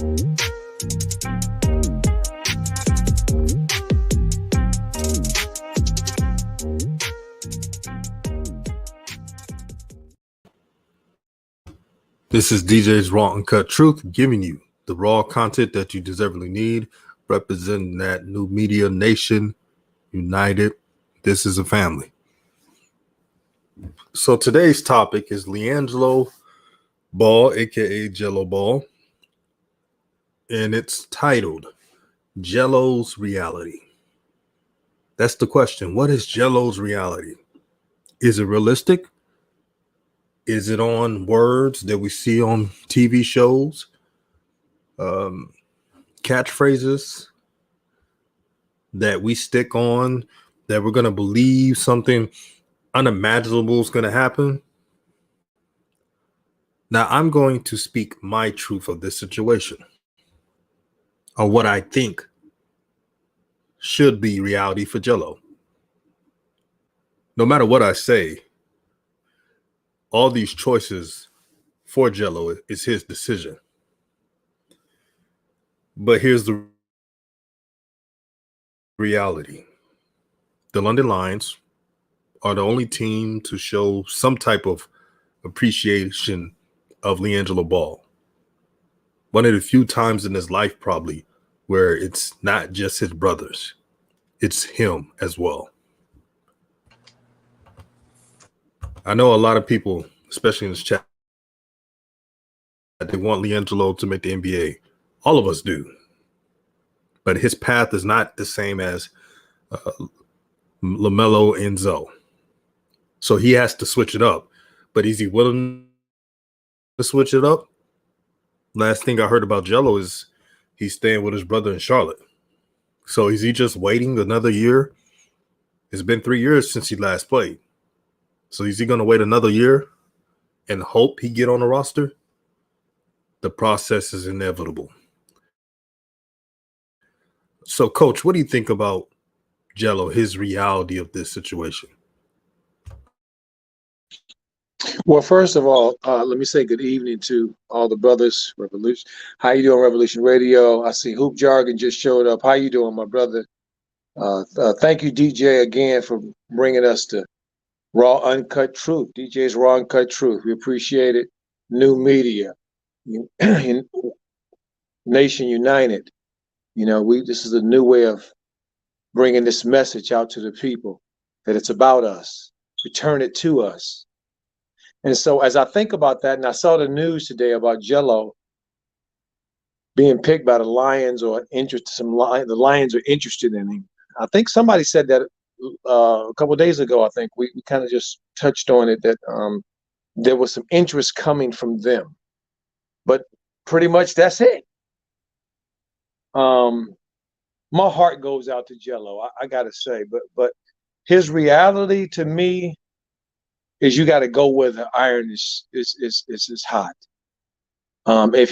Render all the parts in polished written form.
This is DJ's Raw Uncut Truth, giving you the raw content that you deservedly need, representing that new media nation, united. This is a family. So today's topic is LiAngelo Ball, aka Gelo Ball, and it's titled Gelo's Reality. That's the question. What is Gelo's reality? Is it realistic? Is it on words that we see on TV shows? Catchphrases that we stick on, that we're going to believe something unimaginable is going to happen? Now, I'm going to speak my truth of this situation, or what I think should be reality for Gelo. No matter what I say, all these choices for Gelo is his decision. But here's the reality. The London Lions are the only team to show some type of appreciation of LiAngelo Ball. One of the few times in his life, probably, where it's not just his brothers, it's him as well. I know a lot of people, especially in this chat, they want LiAngelo to make the NBA. All of us do. But his path is not the same as LaMelo and Zoe. So he has to switch it up. But is he willing to switch it up? Last thing I heard about Gelo is he's staying with his brother in Charlotte. So is he just waiting another year? It's been 3 years since he last played. So is he going to wait another year and hope he get on the roster? The process is inevitable. So, Coach, what do you think about Gelo, his reality of this situation? Well, first of all, let me say good evening to all the brothers. Revolution, how you doing, Revolution Radio? I see Hoop Jargon just showed up. How you doing, my brother? Thank you, DJ, again for bringing us to Raw Uncut Truth. DJ's Raw Uncut Truth. We appreciate it. New media, Nation United. You know, this is a new way of bringing this message out to the people that it's about us. Return it to us. And so as I think about that, and I saw the news today about Gelo being picked by the Lions, or the Lions are interested in him. I think somebody said that a couple of days ago. I think we kind of just touched on it, that there was some interest coming from them. But pretty much that's it. My heart goes out to Gelo, I gotta say, but his reality to me is you got to go where the iron is hot. If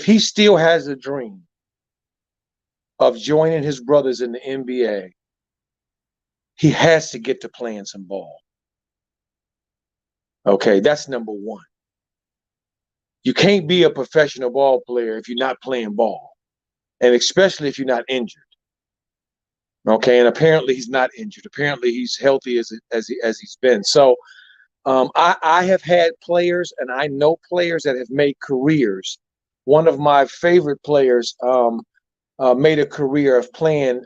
he still has a dream of joining his brothers in the NBA, he has to get to playing some ball. Okay, that's number one. You can't be a professional ball player if you're not playing ball, and especially if you're not injured. Okay, and apparently he's not injured. Apparently he's healthy as he's been. So I have had players, and I know players that have made careers. One of my favorite players made a career of playing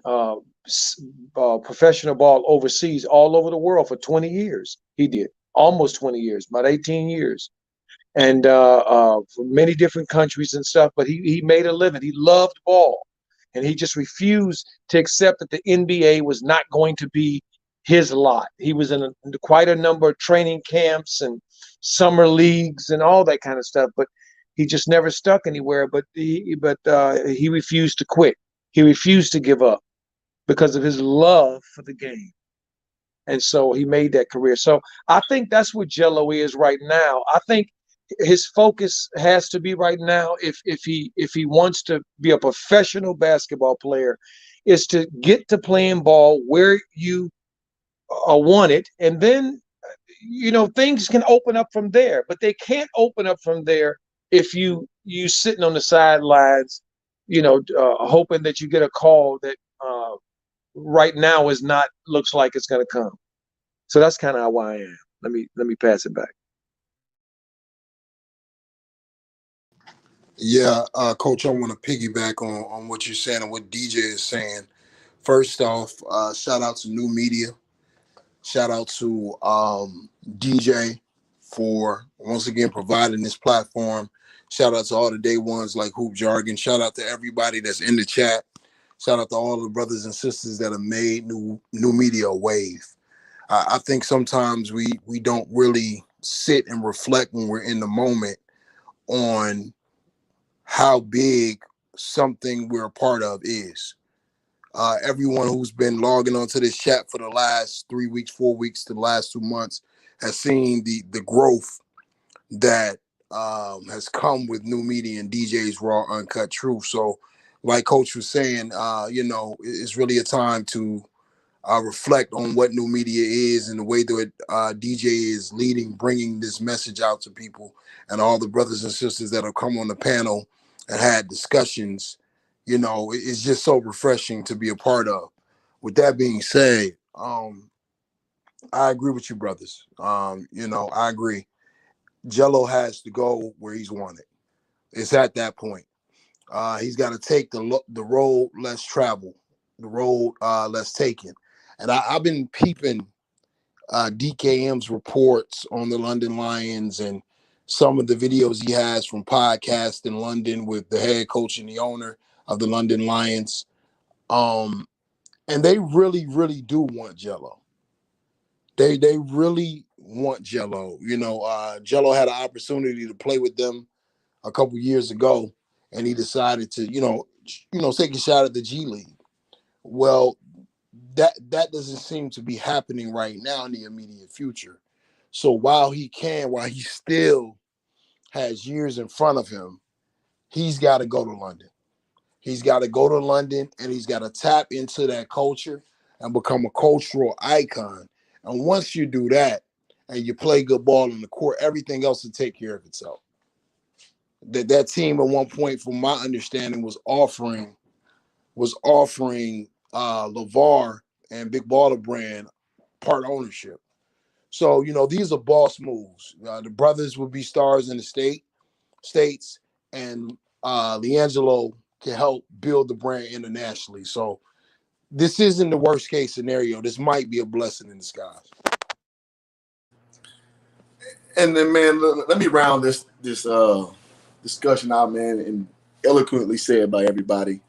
professional ball overseas, all over the world, for 20 years. He did, almost 20 years, about 18 years. And for many different countries and stuff, but he made a living. He loved ball. And he just refused to accept that the NBA was not going to be his lot. He was in quite a number of training camps and summer leagues and all that kind of stuff, but he just never stuck anywhere. But he refused to quit. He refused to give up because of his love for the game. And so he made that career. So I think that's what Gelo is right now. I think his focus has to be right now, if he wants to be a professional basketball player, is to get to playing ball where you want it, and then things can open up from there. But they can't open up from there if you sitting on the sidelines, hoping that you get a call that right now is not looks like it's going to come. So that's kind of how I am. Let me pass it back. Yeah, Coach, I want to piggyback on what you're saying and what DJ is saying. First off, shout out to New Media. Shout out to DJ for once again providing this platform. Shout out to all the day ones like Hoop Jargon. Shout out to everybody that's in the chat. Shout out to all the brothers and sisters that have made new media a wave. I think sometimes we don't really sit and reflect when we're in the moment on how big something we're a part of is. Everyone who's been logging onto this chat for the last 3 weeks, 4 weeks, to the last 2 months has seen the growth that has come with new media and DJ's Raw Uncut Truth. So, like Coach was saying, it's really a time to reflect on what new media is and the way that DJ is leading, bringing this message out to people, and all the brothers and sisters that have come on the panel and had discussions. It's just so refreshing to be a part of. With that being said, I agree with you, brothers. I agree. Gelo has to go where he's wanted. It's at that point. He's got to take the road less traveled, the road less taken. And I've been peeping DKM's reports on the London Lions and some of the videos he has from podcasts in London with the head coach and the owner of the London Lions. And they really, really do want Gelo. They really want Gelo. Gelo had an opportunity to play with them a couple years ago, and he decided to, take a shot at the G League. Well, that doesn't seem to be happening right now in the immediate future. So while he still has years in front of him, he's got to go to London. He's got to go to London, and he's got to tap into that culture and become a cultural icon. And once you do that and you play good ball on the court, everything else will take care of itself. That team at one point, from my understanding, was offering LaVar and Big Baller Brand part ownership. So, these are boss moves. The brothers will be stars in the states, and LiAngelo can help build the brand internationally. So this isn't the worst case scenario. This might be a blessing in disguise. And then, man, let me round this discussion out, man, and eloquently said by everybody.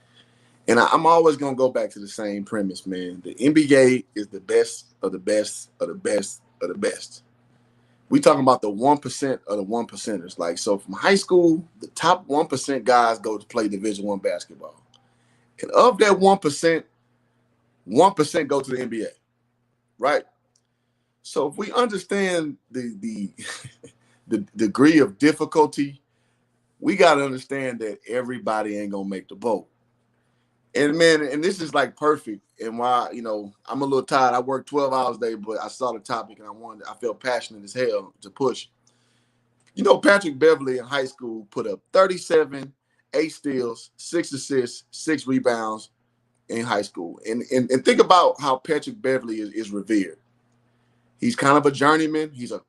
And I'm always gonna go back to the same premise, man. The NBA is the best of the best of the best of the best. We talking about the 1% of the 1%ers. Like, so from high school, the top 1% guys go to play Division I basketball. And of that 1%, 1% go to the NBA, right? So if we understand the the degree of difficulty, we got to understand that everybody ain't gonna make the boat. And man, and this is like perfect. And why, I'm a little tired. I worked 12 hours a day, but I saw the topic and I felt passionate as hell to push. Patrick Beverly in high school put up 37, 8 steals, 6 assists, 6 rebounds in high school. And think about how Patrick Beverly is revered. He's kind of a journeyman. He's a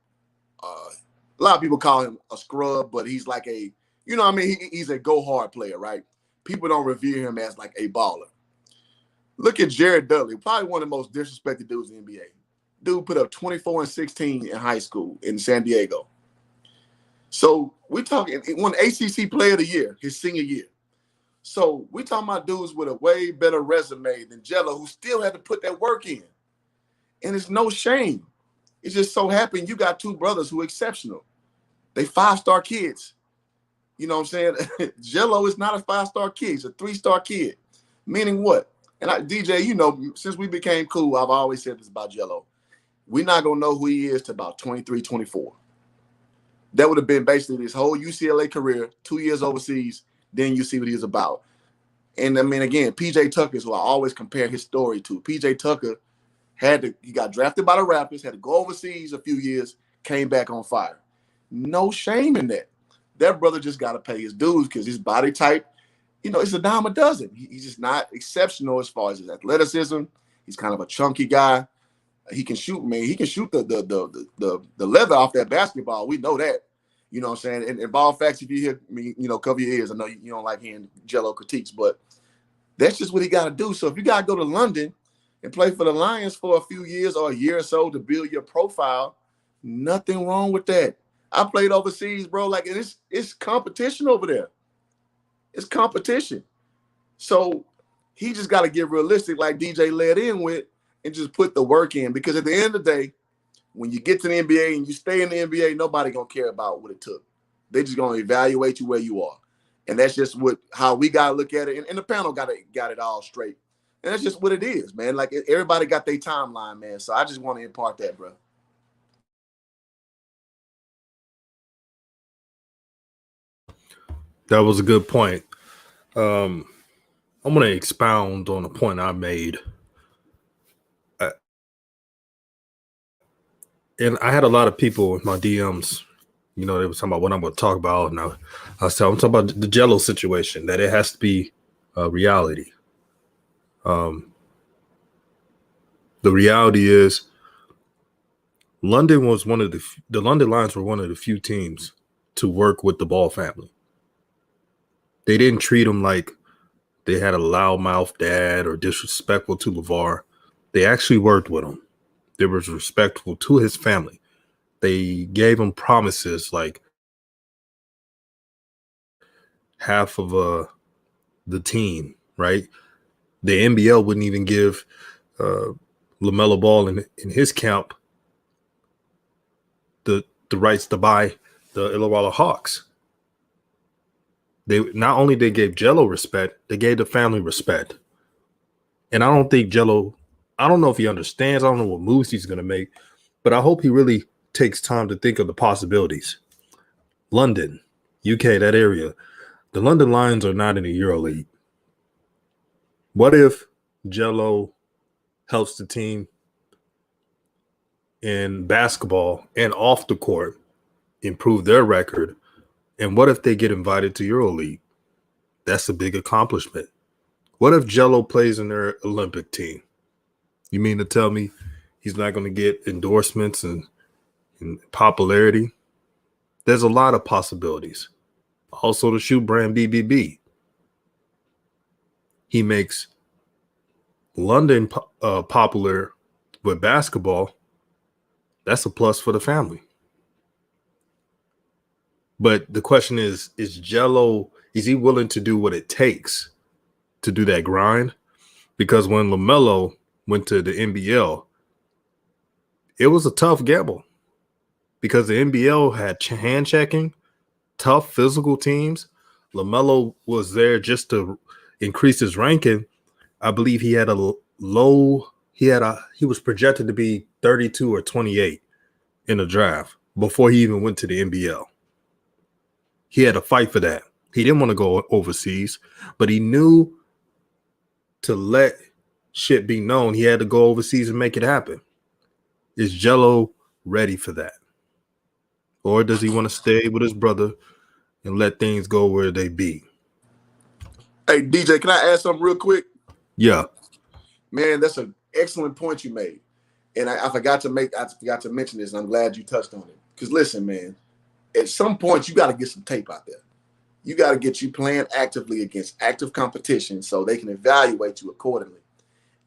lot of people call him a scrub, but he's like he's a go hard player, right? People don't revere him as like a baller. Look at Jared Dudley, probably one of the most disrespected dudes in the NBA. Dude put up 24 and 16 in high school in San Diego. So we're talking, won ACC Player of the Year his senior year. So we're talking about dudes with a way better resume than Gelo, who still had to put that work in. And it's no shame. It just so happened you got two brothers who are exceptional. They 5-star kids. You know what I'm saying? Gelo is not a 5-star kid. He's a 3-star kid. Meaning what? And DJ, since we became cool, I've always said this about Gelo. We're not going to know who he is till about 23, 24. That would have been basically his whole UCLA career, 2 years overseas. Then you see what he's about. And I mean, again, PJ Tucker is who I always compare his story to. PJ Tucker he got drafted by the Raptors, had to go overseas a few years, came back on fire. No shame in that. that brother just got to pay his dues because his body type, you know, it's a dime a dozen. He's just not exceptional as far as his athleticism. He's kind of a chunky guy. He can shoot, man. He can shoot the leather off that basketball. We know that. You know what I'm saying? And ball facts, if you hear me, you know, cover your ears. I know you don't like hearing Gelo critiques, but that's just what he got to do. So if you got to go to London and play for the Lions for a few years or a year or so to build your profile, nothing wrong with that. I played overseas, bro. Like, it's competition over there. It's competition. So he just got to get realistic, like DJ led in with, and just put the work in. Because at the end of the day, when you get to the NBA and you stay in the NBA, nobody gonna care about what it took. They just gonna evaluate you where you are, and that's just how we gotta look at it. And the panel got it all straight, and that's just what it is, man. Like, everybody got their timeline, man. So I just want to impart that, bro. That was a good point. I'm going to expound on a point I made. And I had a lot of people in my DMs, you know, they were talking about what I'm going to talk about. And I'm talking about the Gelo situation, that it has to be a reality. The reality is London was the London Lions were one of the few teams to work with the Ball family. They didn't treat them like they had a loudmouth dad or disrespectful to LaVar. They actually worked with him. They were respectful to his family. They gave him promises like half of the team, right? The NBL wouldn't even give LaMelo Ball in his camp the rights to buy the Illawarra Hawks. They not only they gave Gelo respect, they gave the family respect. And I don't think Gelo, I don't know if he understands, I don't know what moves he's going to make, but I hope he really takes time to think of the possibilities. London, UK, that area, the London Lions are not in the EuroLeague. What if Gelo helps the team in basketball and off the court improve their record? And what if they get invited to EuroLeague? That's a big accomplishment. What if Gelo plays in their Olympic team? You mean to tell me he's not going to get endorsements and popularity? There's a lot of possibilities. Also, the shoe brand BBB. He makes London popular with basketball. That's a plus for the family. But the question is Gelo, is he willing to do what it takes to do that grind? Because when LaMelo went to the NBL, it was a tough gamble because the NBL had hand checking, tough physical teams. LaMelo was there just to increase his ranking. I believe he had a low, he was projected to be 32 or 28 in the draft before he even went to the NBL. He had to fight for that. He didn't want to go overseas, but he knew to let shit be known, he had to go overseas and make it happen. Is Gelo ready for that? Or does he want to stay with his brother and let things go where they be? Hey, DJ, can I add something real quick? Yeah. Man, that's an excellent point you made. And I forgot to mention this, and I'm glad you touched on it. Because listen, man, at some point you got to get some tape out there. You got to get you playing actively against active competition so they can evaluate you accordingly.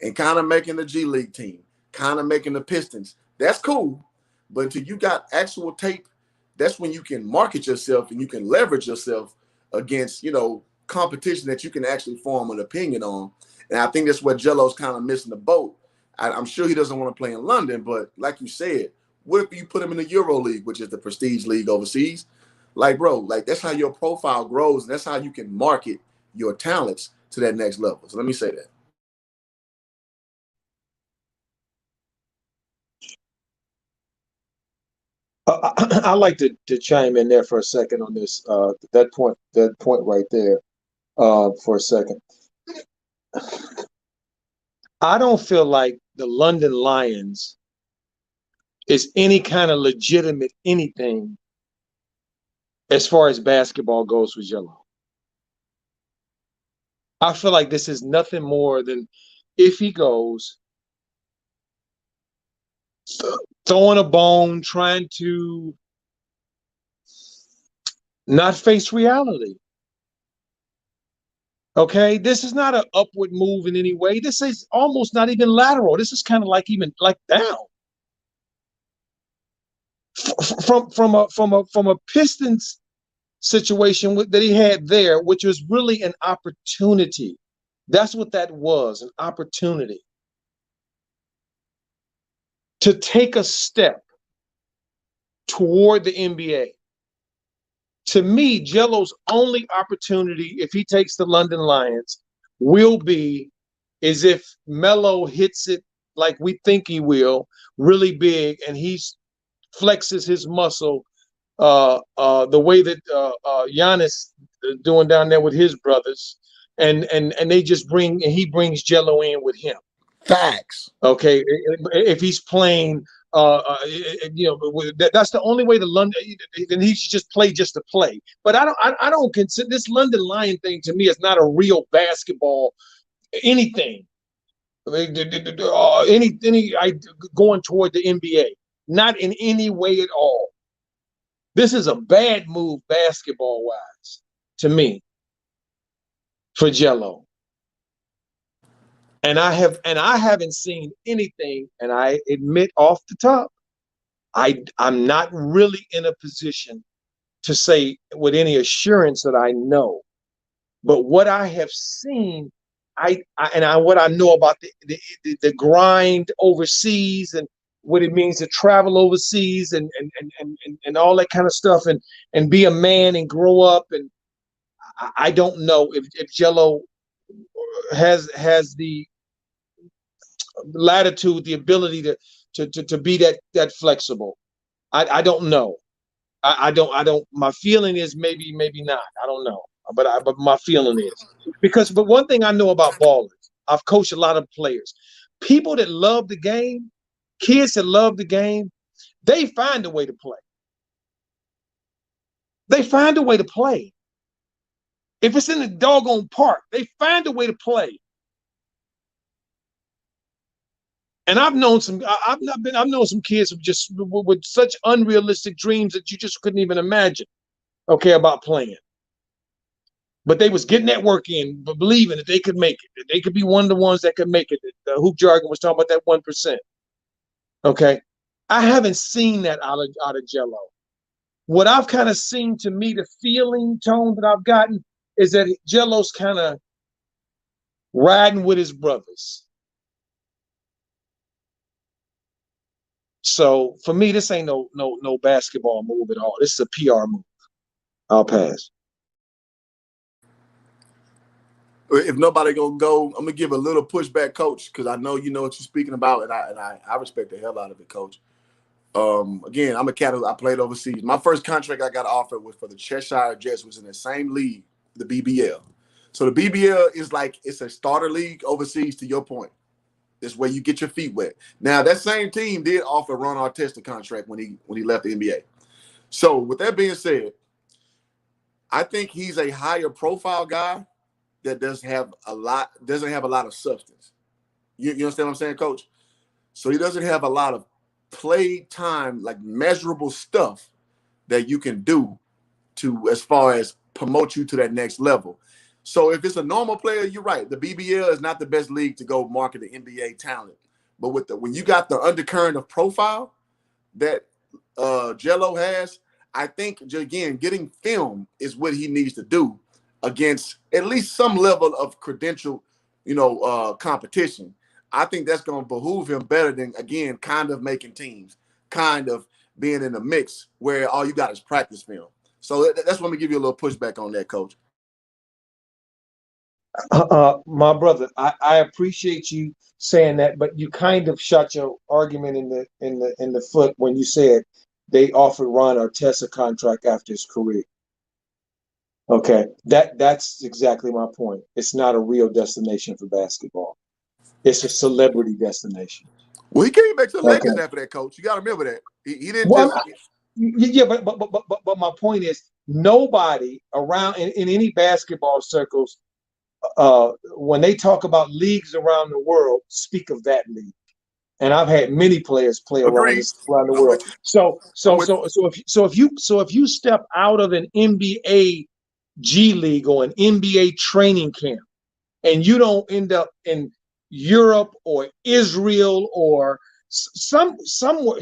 And kind of making the G League team, kind of making the Pistons. That's cool. But until you got actual tape, that's when you can market yourself and you can leverage yourself against, you know, competition that you can actually form an opinion on. And I think that's where Gelo's kind of missing the boat. I'm sure he doesn't want to play in London, but like you said, what if you put him in the Euro League, which is the prestige league overseas? Like, bro, like that's how your profile grows, and that's how you can market your talents to that next level. So let me say that. I like to chime in there for a second on this that point right there for a second. I don't feel like the London Lions is any kind of legitimate anything as far as basketball goes with Gelo. I feel like this is nothing more than, if he goes, throwing a bone, trying to not face reality. Okay, this is not an upward move in any way. This is almost not even lateral. This is kind of like even like down. From a Pistons situation that he had there, which was really an opportunity. That's what that was, an opportunity to take a step toward the NBA. To me, Gelo's only opportunity, if he takes the London Lions, will be is if Melo hits it like we think he will, really big, and he flexes his muscle the way that Giannis doing down there with his brothers, and they just he brings Gelo in with him. Facts. Okay, if he's playing, that's the only way the London. Then he should just play just to play. But I don't consider this London Lion thing, to me, is not a real basketball anything. Going toward the NBA, not in any way at all. This is a bad move basketball wise to me for Gelo. And I haven't seen anything, and I admit off the top, I'm not really in a position to say with any assurance that I know. But what I have seen, what I know about the grind overseas and what it means to travel overseas and all that kind of stuff and be a man and grow up, and I don't know if Gelo has the latitude, the ability to be that flexible. I don't know. I don't. My feeling is maybe not. I don't know. But my feeling is but one thing I know about ballers, I've coached a lot of players. People that love the game, kids that love the game, they find a way to play. They find a way to play. If it's in the doggone park, they find a way to play. And I've known some kids with such unrealistic dreams that you just couldn't even imagine, okay, about playing. But they was getting that work in, but believing that they could make it, that they could be one of the ones that could make it. The hoop jargon was talking about that 1%. Okay. I haven't seen that out of Gelo. What I've kind of seen, to me, the feeling tone that I've gotten is that Gelo's kind of riding with his brothers. So for me, this ain't no basketball move at all. This is a PR move. I'll pass. If nobody gonna go, I'm gonna give a little pushback, Coach, because I know you know what you're speaking about, and I respect the hell out of it, Coach. Again, I'm a catalyst. I played overseas. My first contract I got offered was for the Cheshire Jets, was in the same league, the BBL. So the BBL is like, it's a starter league overseas. To your point, it's where you get your feet wet. Now that same team did offer Ron Artest a contract when he left the NBA. So with that being said, I think he's a higher profile guy that doesn't have a lot of substance. You understand what I'm saying, Coach? So he doesn't have a lot of play time, like measurable stuff that you can do to, as far as promote you to that next level. So if it's a normal player, you're right. The BBL is not the best league to go market the NBA talent. But when you got the undercurrent of profile that Gelo has, I think, again, getting film is what he needs to do against at least some level of credential, competition. I think that's going to behoove him better than, again, kind of making teams, kind of being in the mix where all you got is practice film. So that's what I'm going to give you a little pushback on that, Coach. My brother, I appreciate you saying that, but you kind of shot your argument in the foot when you said they offered Ron Artest a contract after his career. Okay, that's exactly my point. It's not a real destination for basketball. It's a celebrity destination. Well, he came back to the Lakers after that, Coach. You got to remember that he didn't Well, just. Yeah, but my point is, nobody around in any basketball circles, when they talk about leagues around the world, speak of that league. And I've had many players play around Agreed. the I'm world. with you. If you step out of an NBA G League or an NBA training camp, and you don't end up in Europe or Israel or somewhere,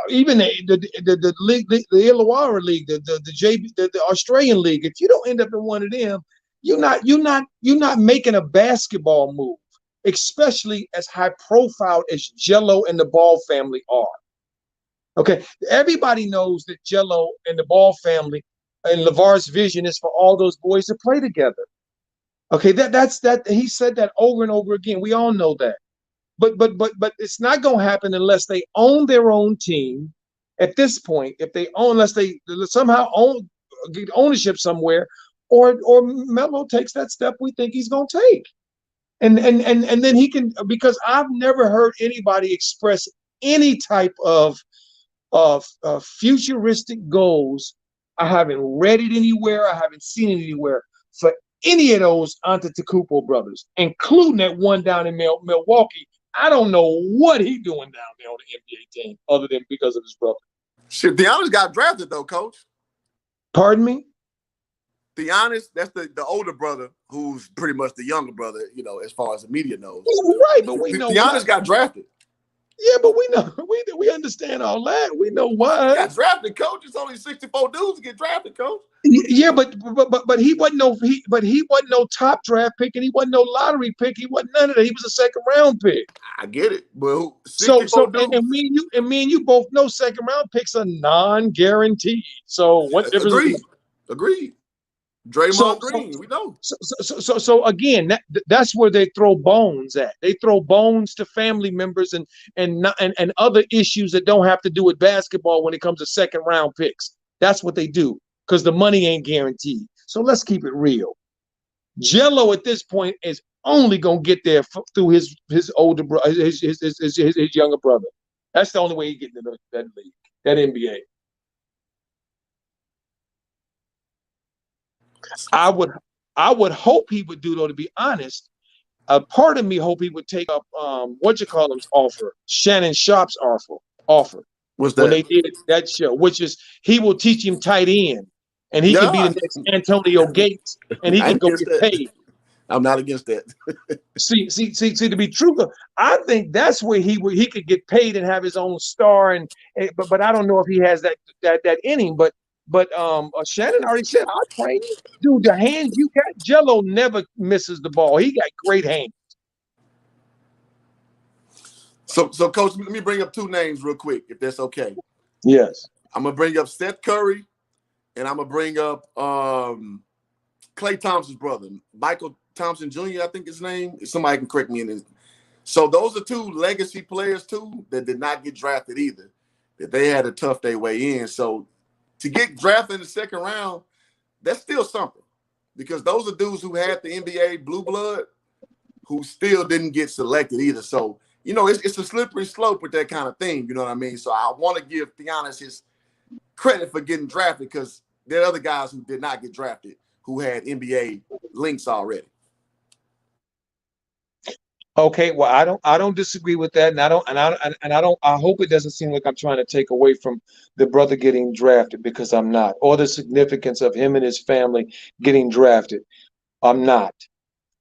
even the league, the Illawarra League, the Australian League, if you don't end up in one of them, you're not making a basketball move, especially as high profile as Gelo and the Ball family are. Okay, everybody knows that Gelo and the Ball family and LaVar's vision is for all those boys to play together. Okay, that's he said that over and over again. We all know that. But it's not going to happen unless they own their own team. At this point, if they own, unless they somehow get ownership somewhere, or Melo takes that step we think he's going to take, and then he can, because I've never heard anybody express any type of futuristic goals. I haven't read it anywhere. I haven't seen it anywhere for any of those Antetokounmpo brothers, including that one down in Milwaukee. I don't know what he's doing down there on the NBA team, other than because of his brother. Shit, Giannis got drafted though, Coach. Pardon me? Giannis, that's the older brother who's pretty much the younger brother, you know, as far as the media knows. Right, but we know Giannis got drafted. Yeah, but we know we understand all that. We know why. He got drafted, Coach. It's only 64 dudes to get drafted, Coach. Yeah, but he wasn't no top draft pick, and he wasn't no lottery pick. He wasn't none of that. He was a second round pick. I get it, but So and me and you both know second round picks are non-guaranteed. So what difference? Agreed. Draymond Green, we know. So again, that's where they throw bones at. They throw bones to family members and other issues that don't have to do with basketball when it comes to second round picks. That's what they do, because the money ain't guaranteed. So let's keep it real. Gelo at this point is only gonna get there through his older brother, his younger brother. That's the only way he get into that league, that NBA. I would hope he would do, though, to be honest. A part of me hope he would take up offer, Shannon Sharp's offer. What's that? When they did that show, which is he will teach him tight end, and he can be the next Antonio Gates, and he can go get paid. I'm not against that. See. To be truthful, I think that's where he could get paid and have his own star, but I don't know if he has that inning. But Shannon already said, I'll train you. Dude, the hands you got, Gelo never misses the ball. He got great hands. So Coach, let me bring up two names real quick, if that's okay. Yes. I'm going to bring up Seth Curry, and I'm going to bring up Klay Thompson's brother, Michael Thompson Jr., I think his name. Somebody can correct me in this. So those are two legacy players, too, that did not get drafted either. That they had a tough day way in. So to get drafted in the second round, that's still something, because those are dudes who had the NBA blue blood who still didn't get selected either. So, you know, it's a slippery slope with that kind of thing. You know what I mean? So I want to give Giannis his credit for getting drafted, because there are other guys who did not get drafted who had NBA links already. Okay, well, I don't disagree with that, and I hope it doesn't seem like I'm trying to take away from the brother getting drafted, because I'm not, or the significance of him and his family getting drafted. I'm not.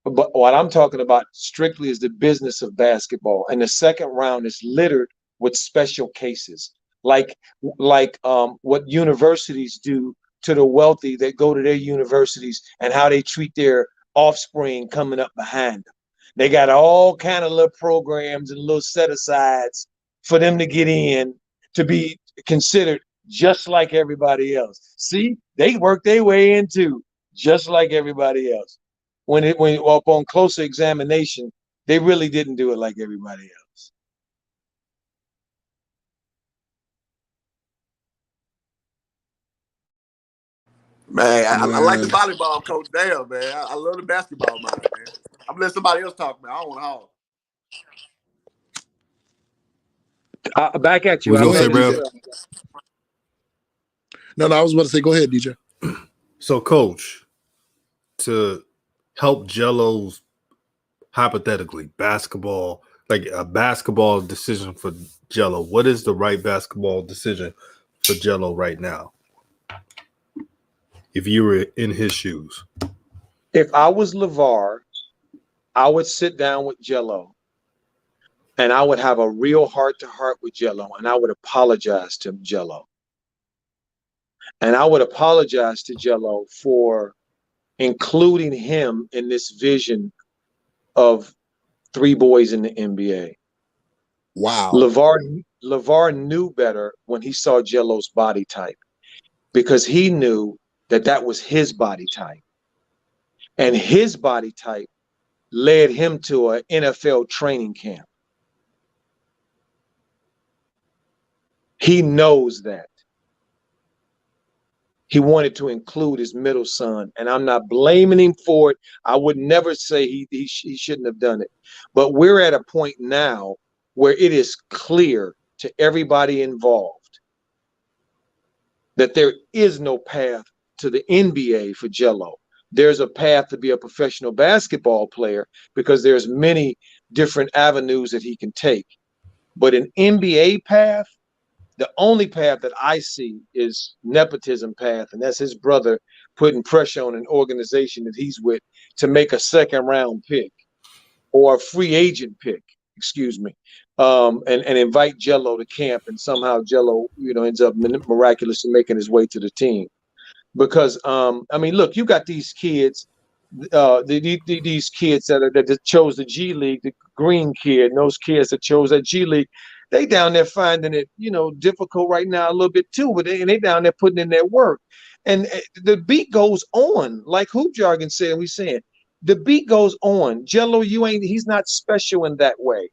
But what I'm talking about strictly is the business of basketball, and the second round is littered with special cases, like what universities do to the wealthy that go to their universities, and how they treat their offspring coming up behind them. They got all kind of little programs and little set-asides for them to get in, to be considered just like everybody else. See, they work their way into just like everybody else. When upon closer examination, they really didn't do it like everybody else. Man, I like the volleyball coach. Damn, man. I love the basketball mind, man. I'm gonna let somebody else talk, man. I don't want to hog. Back at you. Go ahead, Rev. No, I was about to say, go ahead, DJ. So, Coach, to help Gelo's hypothetically basketball, like a basketball decision for Gelo, what is the right basketball decision for Gelo right now? If you were in his shoes, If I was LaVar, I would sit down with Gelo and I would have a real heart-to-heart with Gelo, and I would apologize to Gelo. And I would apologize to Gelo for including him in this vision of three boys in the NBA. Wow. LaVar knew better when he saw Gelo's body type, because he knew that that was his body type. And his body type led him to an NFL training camp. He knows that. He wanted to include his middle son, and I'm not blaming him for it. I would never say he shouldn't have done it. But we're at a point now where it is clear to everybody involved that there is no path to the NBA for Gelo. There's a path to be a professional basketball player, because there's many different avenues that he can take. But an NBA path, the only path that I see is nepotism path, and that's his brother putting pressure on an organization that he's with to make a second-round pick or a free agent pick, excuse me, and invite Gelo to camp, and somehow Gelo, ends up miraculously making his way to the team. Because I mean, look, you got these kids, these kids that chose the G League, the green kid, and those kids that chose that G League. They down there finding it, difficult right now a little bit too, but they down there putting in their work. And the beat goes on, like Hoop Jargon said, we saying, the beat goes on. Gelo, he's not special in that way.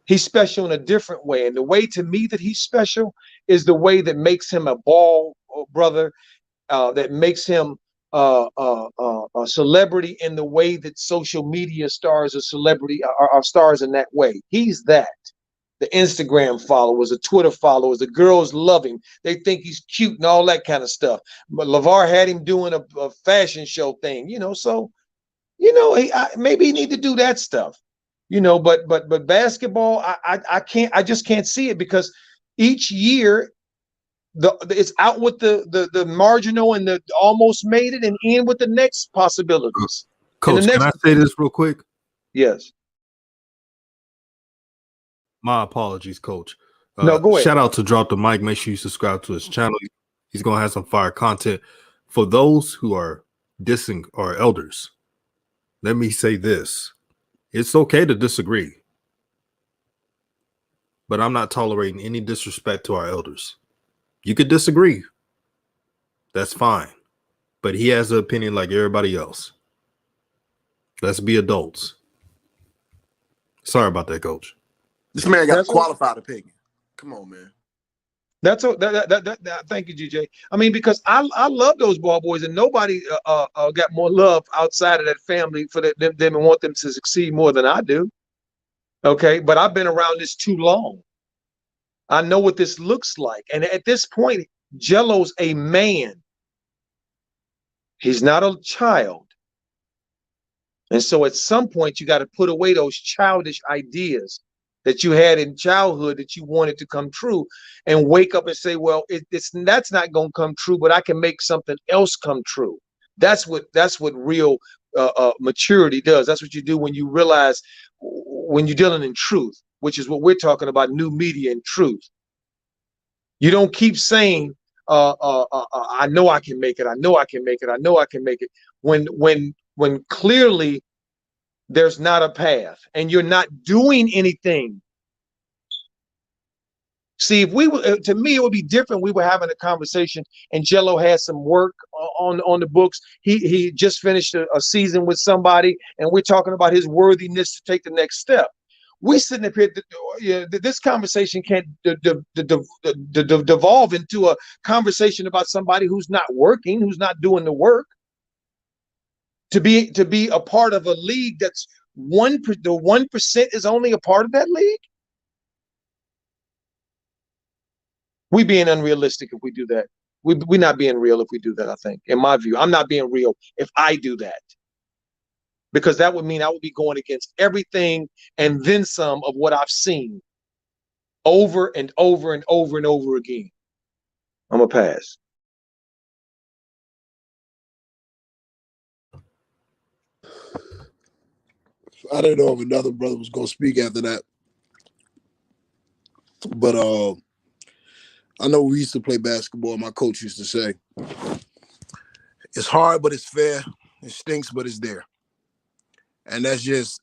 He's special in a different way. And the way to me that he's special is the way that makes him a Ball brother, that makes him a celebrity in the way that social media stars are celebrity, are stars in that way. He's that. The Instagram followers, the Twitter followers, the girls love him. They think he's cute and all that kind of stuff. But LaVar had him doing a fashion show thing, so, maybe he need to do that stuff, but basketball, I just can't see it, because each year it's out with the marginal and the almost made it, and in with the next possibilities. Coach, can I say this real quick? Yes. My apologies, Coach. No, go ahead. Shout out to Drop the Mic. Make sure you subscribe to his channel. He's going to have some fire content. For those who are dissing our elders, let me say this. It's okay to disagree, but I'm not tolerating any disrespect to our elders. You could disagree. That's fine. But he has an opinion like everybody else. Let's be adults. Sorry about that, Coach. This man got a qualified opinion. Come on, man. That's thank you, GJ. I mean, because I love those ball boys, and nobody got more love outside of that family for them and want them to succeed more than I do. Okay, but I've been around this too long. I know what this looks like, and at this point, Gelo's a man. He's not a child. And so at some point, you got to put away those childish ideas that you had in childhood that you wanted to come true, and wake up and say, well, that's not going to come true, but I can make something else come true. That's what real maturity does. That's what you do when you realize, when you're dealing in truth, which is what we're talking about, new media and truth. You don't keep saying, I know I can make it. I know I can make it. I know I can make it. When clearly there's not a path and you're not doing anything. See, if we were, to me, it would be different. We were having a conversation and Gelo had some work on the books. He just finished a season with somebody, and we're talking about his worthiness to take the next step. We sitting up here, this conversation can't devolve into a conversation about somebody who's not working, who's not doing the work. To be a part of a league that's the 1% is only a part of that league. We being unrealistic if we do that. We're not being real if we do that, I think. In my view, I'm not being real if I do that. Because that would mean I would be going against everything and then some of what I've seen over and over and over and over again. I'm going to pass. I didn't know if another brother was going to speak after that. But I know we used to play basketball. My coach used to say, it's hard, but it's fair. It stinks, but it's there. And that's just,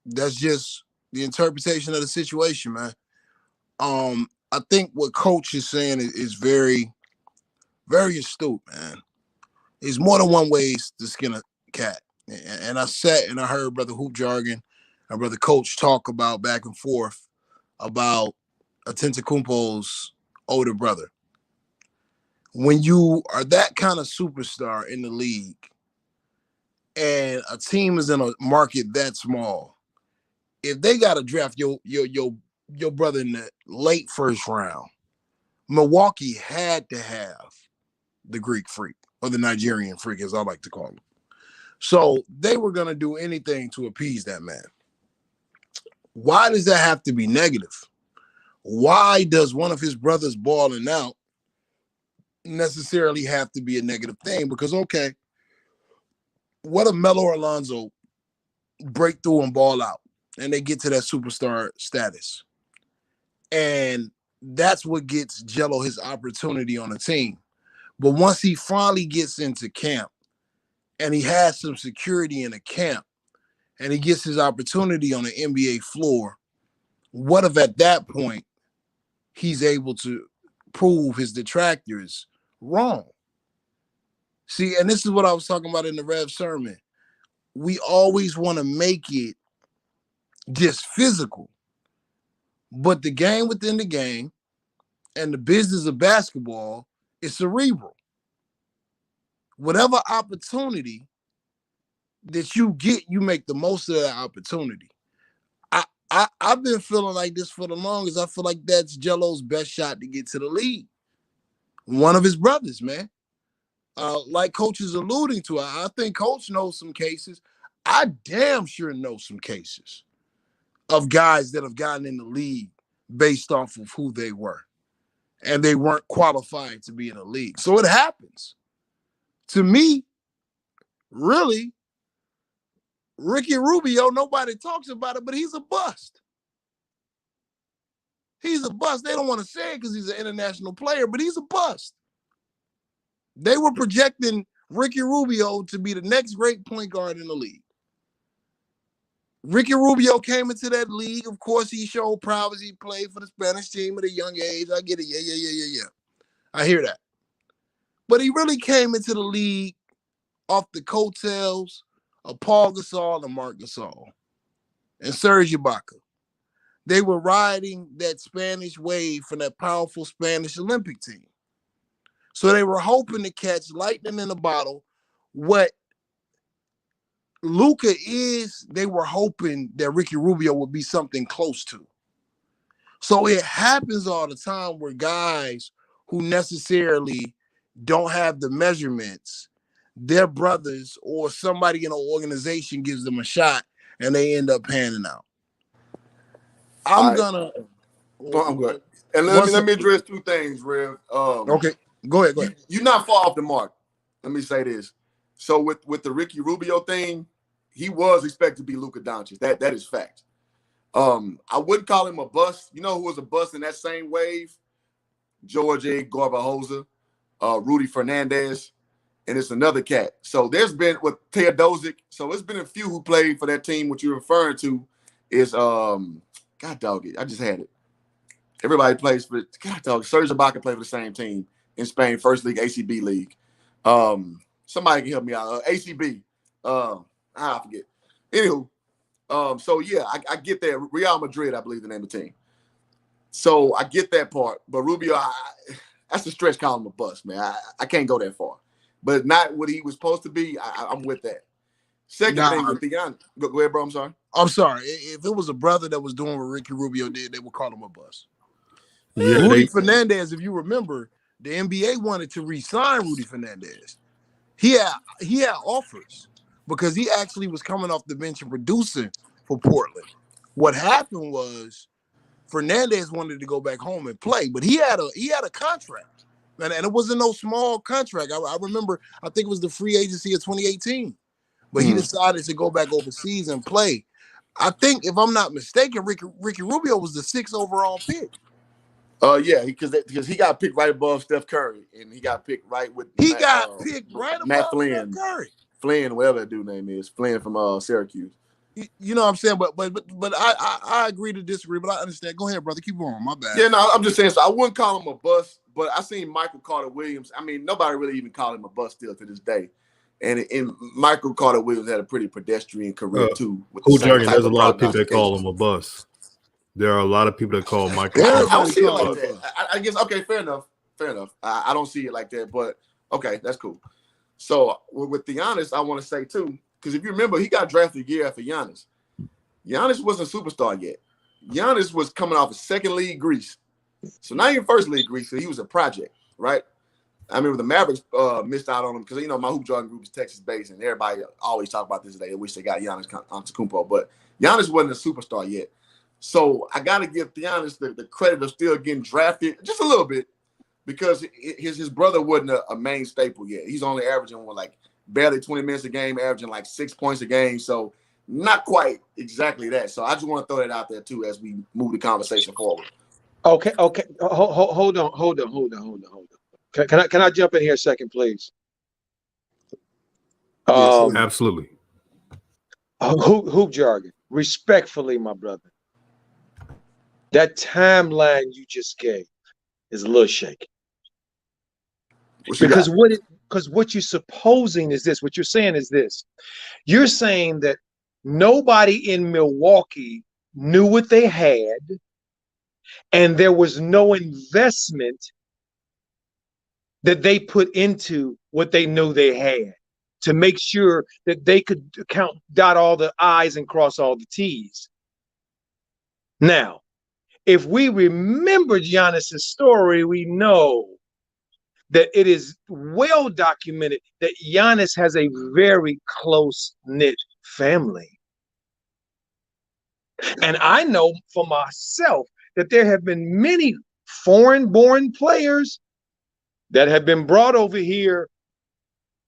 that's just the interpretation of the situation, man. I think what coach is saying is very, very astute, man. There's more than one ways to skin a cat. And I sat and I heard Brother Hoop Jargon and Brother Coach talk about back and forth about Antetokounmpo's older brother. When you are that kind of superstar in the league and a team is in a market that small, if they got to draft your brother in the late first round, Milwaukee had to have the Greek freak, or the Nigerian freak, as I like to call him. So they were going to do anything to appease that man. Why does that have to be negative? Why does one of his brothers balling out necessarily have to be a negative thing? Because, okay, what if Melo or Alonzo break through and ball out and they get to that superstar status? And that's what gets Gelo his opportunity on the team. But once he finally gets into camp and he has some security in a camp and he gets his opportunity on the NBA floor, what if at that point he's able to prove his detractors wrong? See, and this is what I was talking about in the Rev sermon. We always want to make it just physical. But the game within the game and the business of basketball is cerebral. Whatever opportunity that you get, you make the most of that opportunity. I've been feeling like this for the longest. I feel like that's Gelo's best shot to get to the league. One of his brothers, man. Like Coach is alluding to, I think Coach knows some cases. I damn sure know some cases of guys that have gotten in the league based off of who they were. And they weren't qualified to be in the league. So it happens. To me, really, Ricky Rubio, nobody talks about it, but he's a bust. He's a bust. They don't want to say it because he's an international player, but he's a bust. They were projecting Ricky Rubio to be the next great point guard in the league. Ricky Rubio came into that league. Of course, he showed prowess. He played for the Spanish team at a young age. I get it. Yeah. I hear that. But he really came into the league off the coattails of Paul Gasol and Marc Gasol and Serge Ibaka. They were riding that Spanish wave from that powerful Spanish Olympic team. So they were hoping to catch lightning in a bottle. What Luka is, they were hoping that Ricky Rubio would be something close to. So it happens all the time where guys who necessarily don't have the measurements, their brothers or somebody in an organization gives them a shot and they end up panning out. I'm good. And let me address two things, Rev. Okay, go ahead. You're not far off the mark. Let me say this. So with the Ricky Rubio thing, he was expected to be Luka Doncic. That is fact. I wouldn't call him a bust. You know who was a bust in that same wave? George A. Garbajosa, Rudy Fernandez, and it's another cat. So there's been with Teodosic. So it's been a few who played for that team. What you're referring to is God dog it. I just had it. Everybody plays for God dog. Serge Ibaka played for the same team in Spain, first league, ACB league. Somebody can help me out. ACB. I forget. Anywho, so yeah, I get that. Real Madrid, I believe the name of the team. So I get that part. But Rubio, that's a stretch calling him a bust, man. I can't go that far. But not what he was supposed to be. I'm with that. Second thing with Theon. Go ahead, bro. I'm sorry. I'm sorry. If it was a brother that was doing what Ricky Rubio did, they would call him a bust. Yeah, Rudy Fernandez, if you remember, the NBA wanted to re-sign Rudy Fernandez. He had offers because he actually was coming off the bench and producing for Portland. What happened was Fernandez wanted to go back home and play, but he had a contract, and it wasn't no small contract. I remember, I think it was the free agency of 2018, but he decided to go back overseas and play. I think, if I'm not mistaken, Ricky Rubio was the 6th overall pick. Yeah, because he got picked right above Steph Curry, and he got picked right with He got picked right Matt above Steph Flynn. Curry. Flynn, whatever that dude name is, Flynn from Syracuse. You know what I'm saying? But I agree to disagree, but I understand. Go ahead, brother. Keep on. My bad. Yeah, no, I'm just saying. So I wouldn't call him a bust, but I seen Michael Carter Williams. I mean, nobody really even called him a bust still to this day. And Michael Carter Williams had a pretty pedestrian career too. Cool Jargon, there's a lot of people that call him a bust. There are a lot of people that call Michael. I don't see it like that. I guess, okay, fair enough. I don't see it like that, but okay, that's cool. So with Giannis, I want to say too, because if you remember, he got drafted a year after Giannis. Giannis wasn't a superstar yet. Giannis was coming off a second league Greece. So not even first league Greece, so he was a project, right? I remember the Mavericks missed out on him because, my Hoop Jargon group is Texas-based, and everybody always talk about this today. They wish they got Giannis Antetokounmpo, but Giannis wasn't a superstar yet. So I got to give Giannis the credit of still getting drafted just a little bit because his brother wasn't a main staple yet. He's only averaging barely 20 minutes a game, averaging 6 points a game. So not quite exactly that. So I just want to throw that out there too as we move the conversation forward. Okay. Hold on. Can I jump in here a second, please? Absolutely. Hoop Jargon. Respectfully, my brother. That timeline you just gave is a little shaky. Because what you're supposing is this. What you're saying is this. You're saying that nobody in Milwaukee knew what they had, and there was no investment that they put into what they knew they had to make sure that they could dot all the I's and cross all the T's. Now, if we remember Giannis's story, we know that it is well documented that Giannis has a very close-knit family. And I know for myself that there have been many foreign-born players that have been brought over here,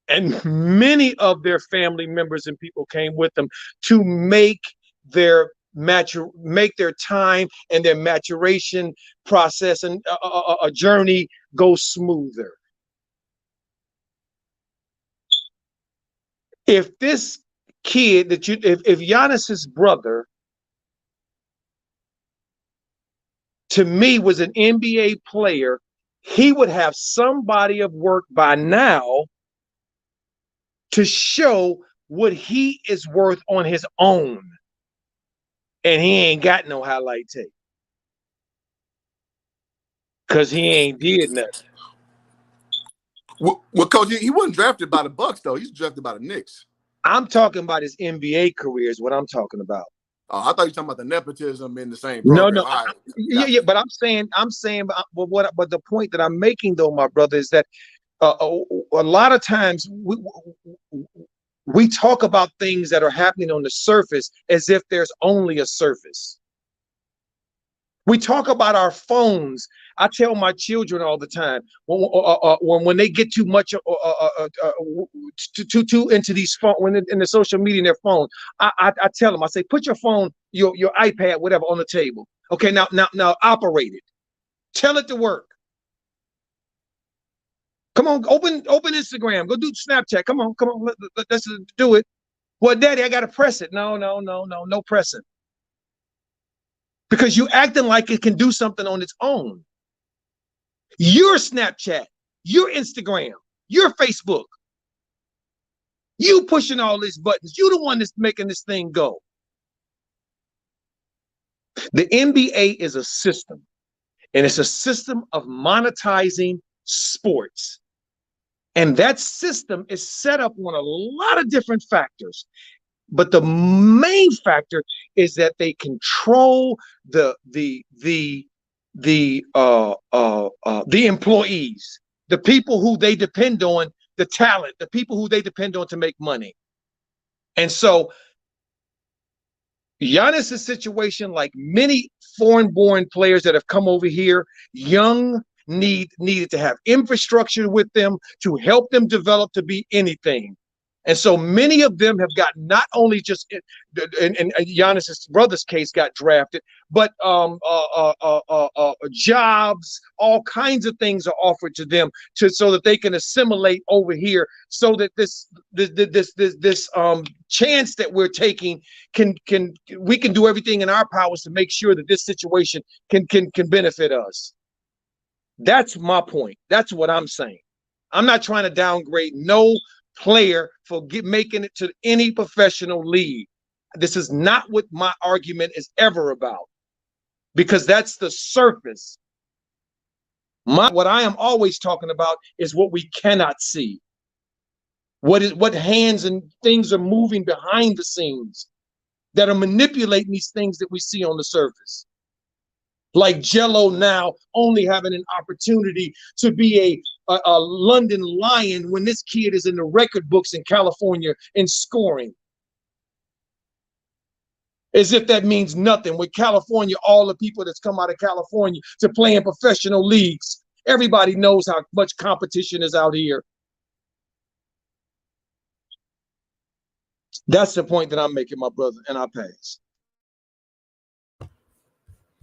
and many of their family members and people came with them to make their time and their maturation process and a journey go smoother. If this kid if Giannis's brother, to me, was an NBA player, he would have some body of work by now to show what he is worth on his own. And he ain't got no highlight tape. Because he ain't did nothing. Well, Coach, he wasn't drafted by the Bucks, though. He's drafted by the Knicks. I'm talking about his NBA career is what I'm talking about. Oh, I thought you were talking about the nepotism in the same program. No. Right. Yeah, but I'm saying, but the point that I'm making, though, my brother, is that a lot of times we talk about things that are happening on the surface as if there's only a surface. We talk about our phones. I tell my children all the time when they get too much too into these phone, when in the social media in their phone, I tell them, I say, put your phone, your iPad, whatever, on the table. Okay, now operate it. Tell it to work. Come on, open Instagram. Go do Snapchat. Come on. Let's do it. Well, Daddy, I gotta press it. No pressing. Because you acting like it can do something on its own. Your Snapchat, your Instagram, your Facebook. You pushing all these buttons. You the one that's making this thing go. The NBA is a system, and it's a system of monetizing sports. And that system is set up on a lot of different factors. But the main factor is that they control the the employees, the people who they depend on, the talent, the people who they depend on to make money. And so Giannis's situation, like many foreign-born players that have come over here, young, needed to have infrastructure with them to help them develop to be anything. And so many of them have got not only just in Giannis's brother's case got drafted, but jobs, all kinds of things are offered to them so that they can assimilate over here, so that this chance that we're taking we can do everything in our powers to make sure that this situation can benefit us. That's my point. That's what I'm saying. I'm not trying to downgrade no player for making it to any professional league. This is not what my argument is ever about, because that's the surface. What I am always talking about is what we cannot see. What hands and things are moving behind the scenes that are manipulating these things that we see on the surface. Like Gelo now only having an opportunity to be a London Lion when this kid is in the record books in California and scoring. As if that means nothing. With California, all the people that's come out of California to play in professional leagues, everybody knows how much competition is out here. That's the point that I'm making, my brother, and I pass.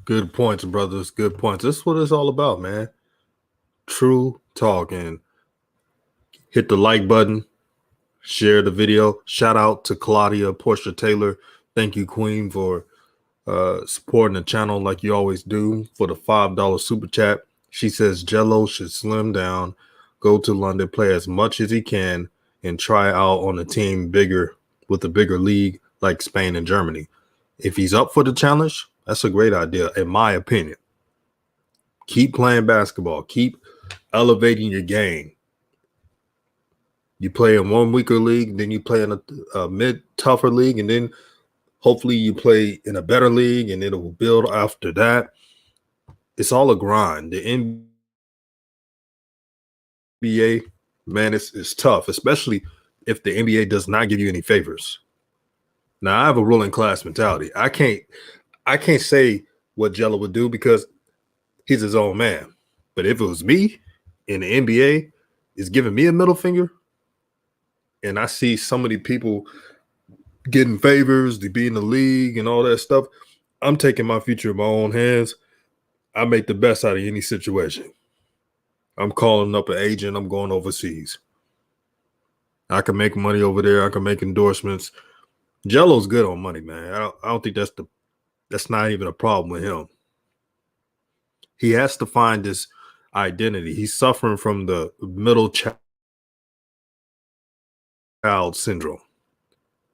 Good points, brothers. Good points. This is what it's all about, man. True talk. And hit the like button. Share the video. Shout out to Claudia Portia Taylor. Thank you, Queen, for supporting the channel like you always do, for the $5 super chat. She says Gelo should slim down, go to London, play as much as he can, and try out on a team with a bigger league like Spain and Germany. If he's up for the challenge, that's a great idea, in my opinion. Keep playing basketball. Keep elevating your game. You play in one weaker league, then you play in a mid-tougher league, and then hopefully you play in a better league, and it'll build after that. It's all a grind. The NBA, man, it's tough, especially if the NBA does not give you any favors. Now, I have a ruling class mentality. I can't say what Gelo would do because he's his own man. But if it was me and the NBA is giving me a middle finger, and I see so many people getting favors to be in the league and all that stuff, I'm taking my future in my own hands. I make the best out of any situation. I'm calling up an agent. I'm going overseas. I can make money over there. I can make endorsements. Gelo's good on money, man. I don't think that's not even a problem with him. He has to find this identity. He's suffering from the middle child syndrome.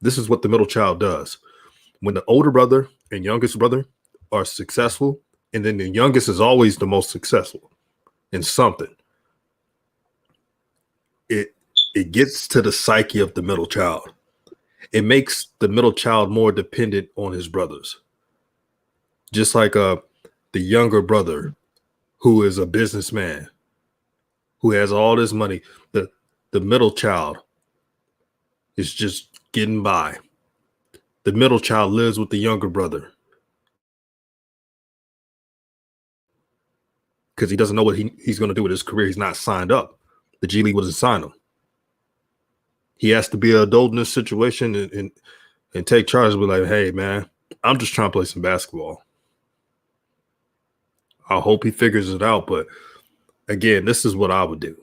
This is what the middle child does. When the older brother and youngest brother are successful, and then the youngest is always the most successful in something, it gets to the psyche of the middle child. It makes the middle child more dependent on his brothers. Just like the younger brother who is a businessman, who has all this money, the middle child is just getting by. The middle child lives with the younger brother because he doesn't know what he's going to do with his career. He's not signed up. The G League wasn't signed him. He has to be an adult in this situation and take charge and be like, hey, man, I'm just trying to play some basketball. I hope he figures it out. But again, this is what I would do.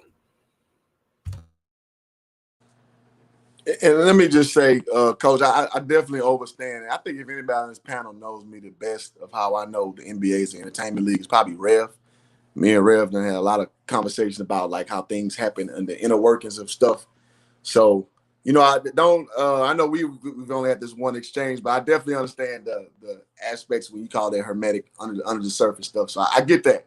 And let me just say, Coach, I definitely understand. I think if anybody on this panel knows me the best of how I know the NBA's the entertainment league is probably Rev. Me and Rev done had a lot of conversation about like how things happen and the inner workings of stuff. So, you know, I know we've only had this one exchange, but I definitely understand the aspects when you call that hermetic under the surface stuff. So I get that.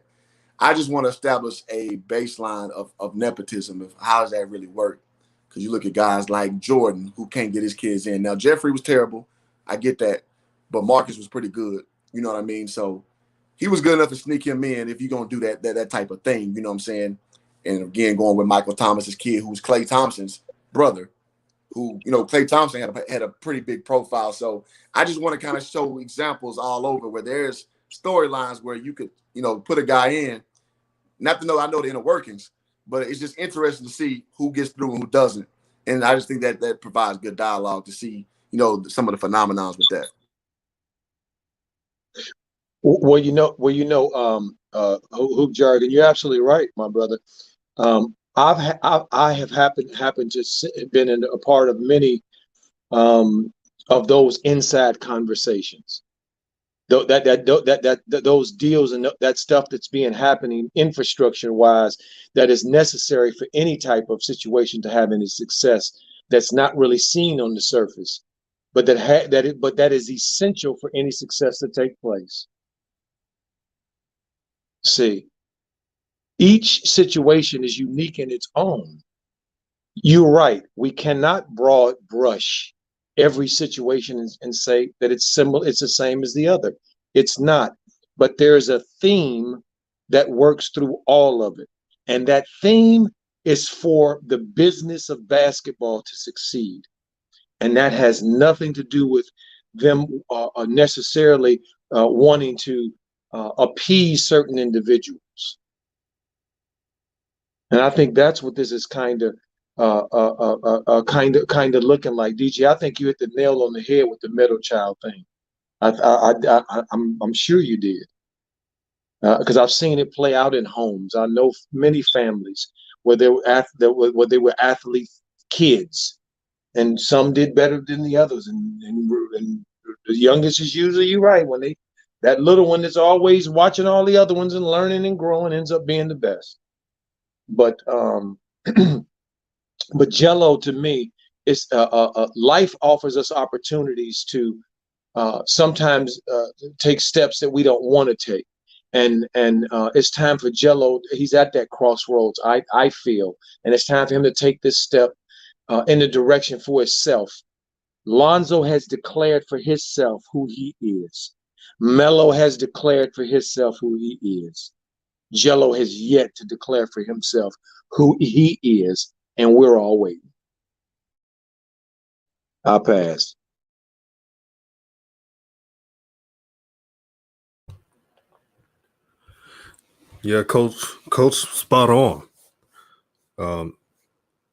I just want to establish a baseline of nepotism. Of how does that really work? Because you look at guys like Jordan who can't get his kids in. Now, Jeffrey was terrible. I get that. But Marcus was pretty good. You know what I mean? So he was good enough to sneak him in if you're gonna do that type of thing, you know what I'm saying? And again, going with Michael Thomas's kid, who's Klay Thompson's brother, who, you know, Klay Thompson had a pretty big profile. So I just want to kind of show examples all over where there's storylines where you could, you know, put a guy in, not to know I know the inner workings, but it's just interesting to see who gets through and who doesn't. And I just think that provides good dialogue to see, you know, some of the phenomenons with that. Hoop jargon. You're absolutely right, my brother. I have happened to been in a part of many of those inside conversations. Those deals and that stuff that's being happening infrastructure wise that is necessary for any type of situation to have any success. That's not really seen on the surface, but that is essential for any success to take place. See, each situation is unique in its own. You're right. We cannot broad brush every situation and say that it's similar, it's the same as the other. It's not. But there's a theme that works through all of it. And that theme is for the business of basketball to succeed. And that has nothing to do with them necessarily wanting to appease certain individuals. And I think that's what this is kind of looking like. DJ, I think you hit the nail on the head with the middle child thing. I'm sure you did, because I've seen it play out in homes. I know many families where they were athlete kids, and some did better than the others. And the youngest is usually, you're right, when that little one that's always watching all the other ones and learning and growing ends up being the best. But Gelo, to me, is life offers us opportunities to sometimes take steps that we don't want to take, and it's time for Gelo. He's at that crossroads, I feel, and it's time for him to take this step in the direction for himself. Lonzo has declared for himself who he is. Melo has declared for himself who he is. Gelo has yet to declare for himself who he is, and we're all waiting. I'll pass. Yeah, coach, spot on.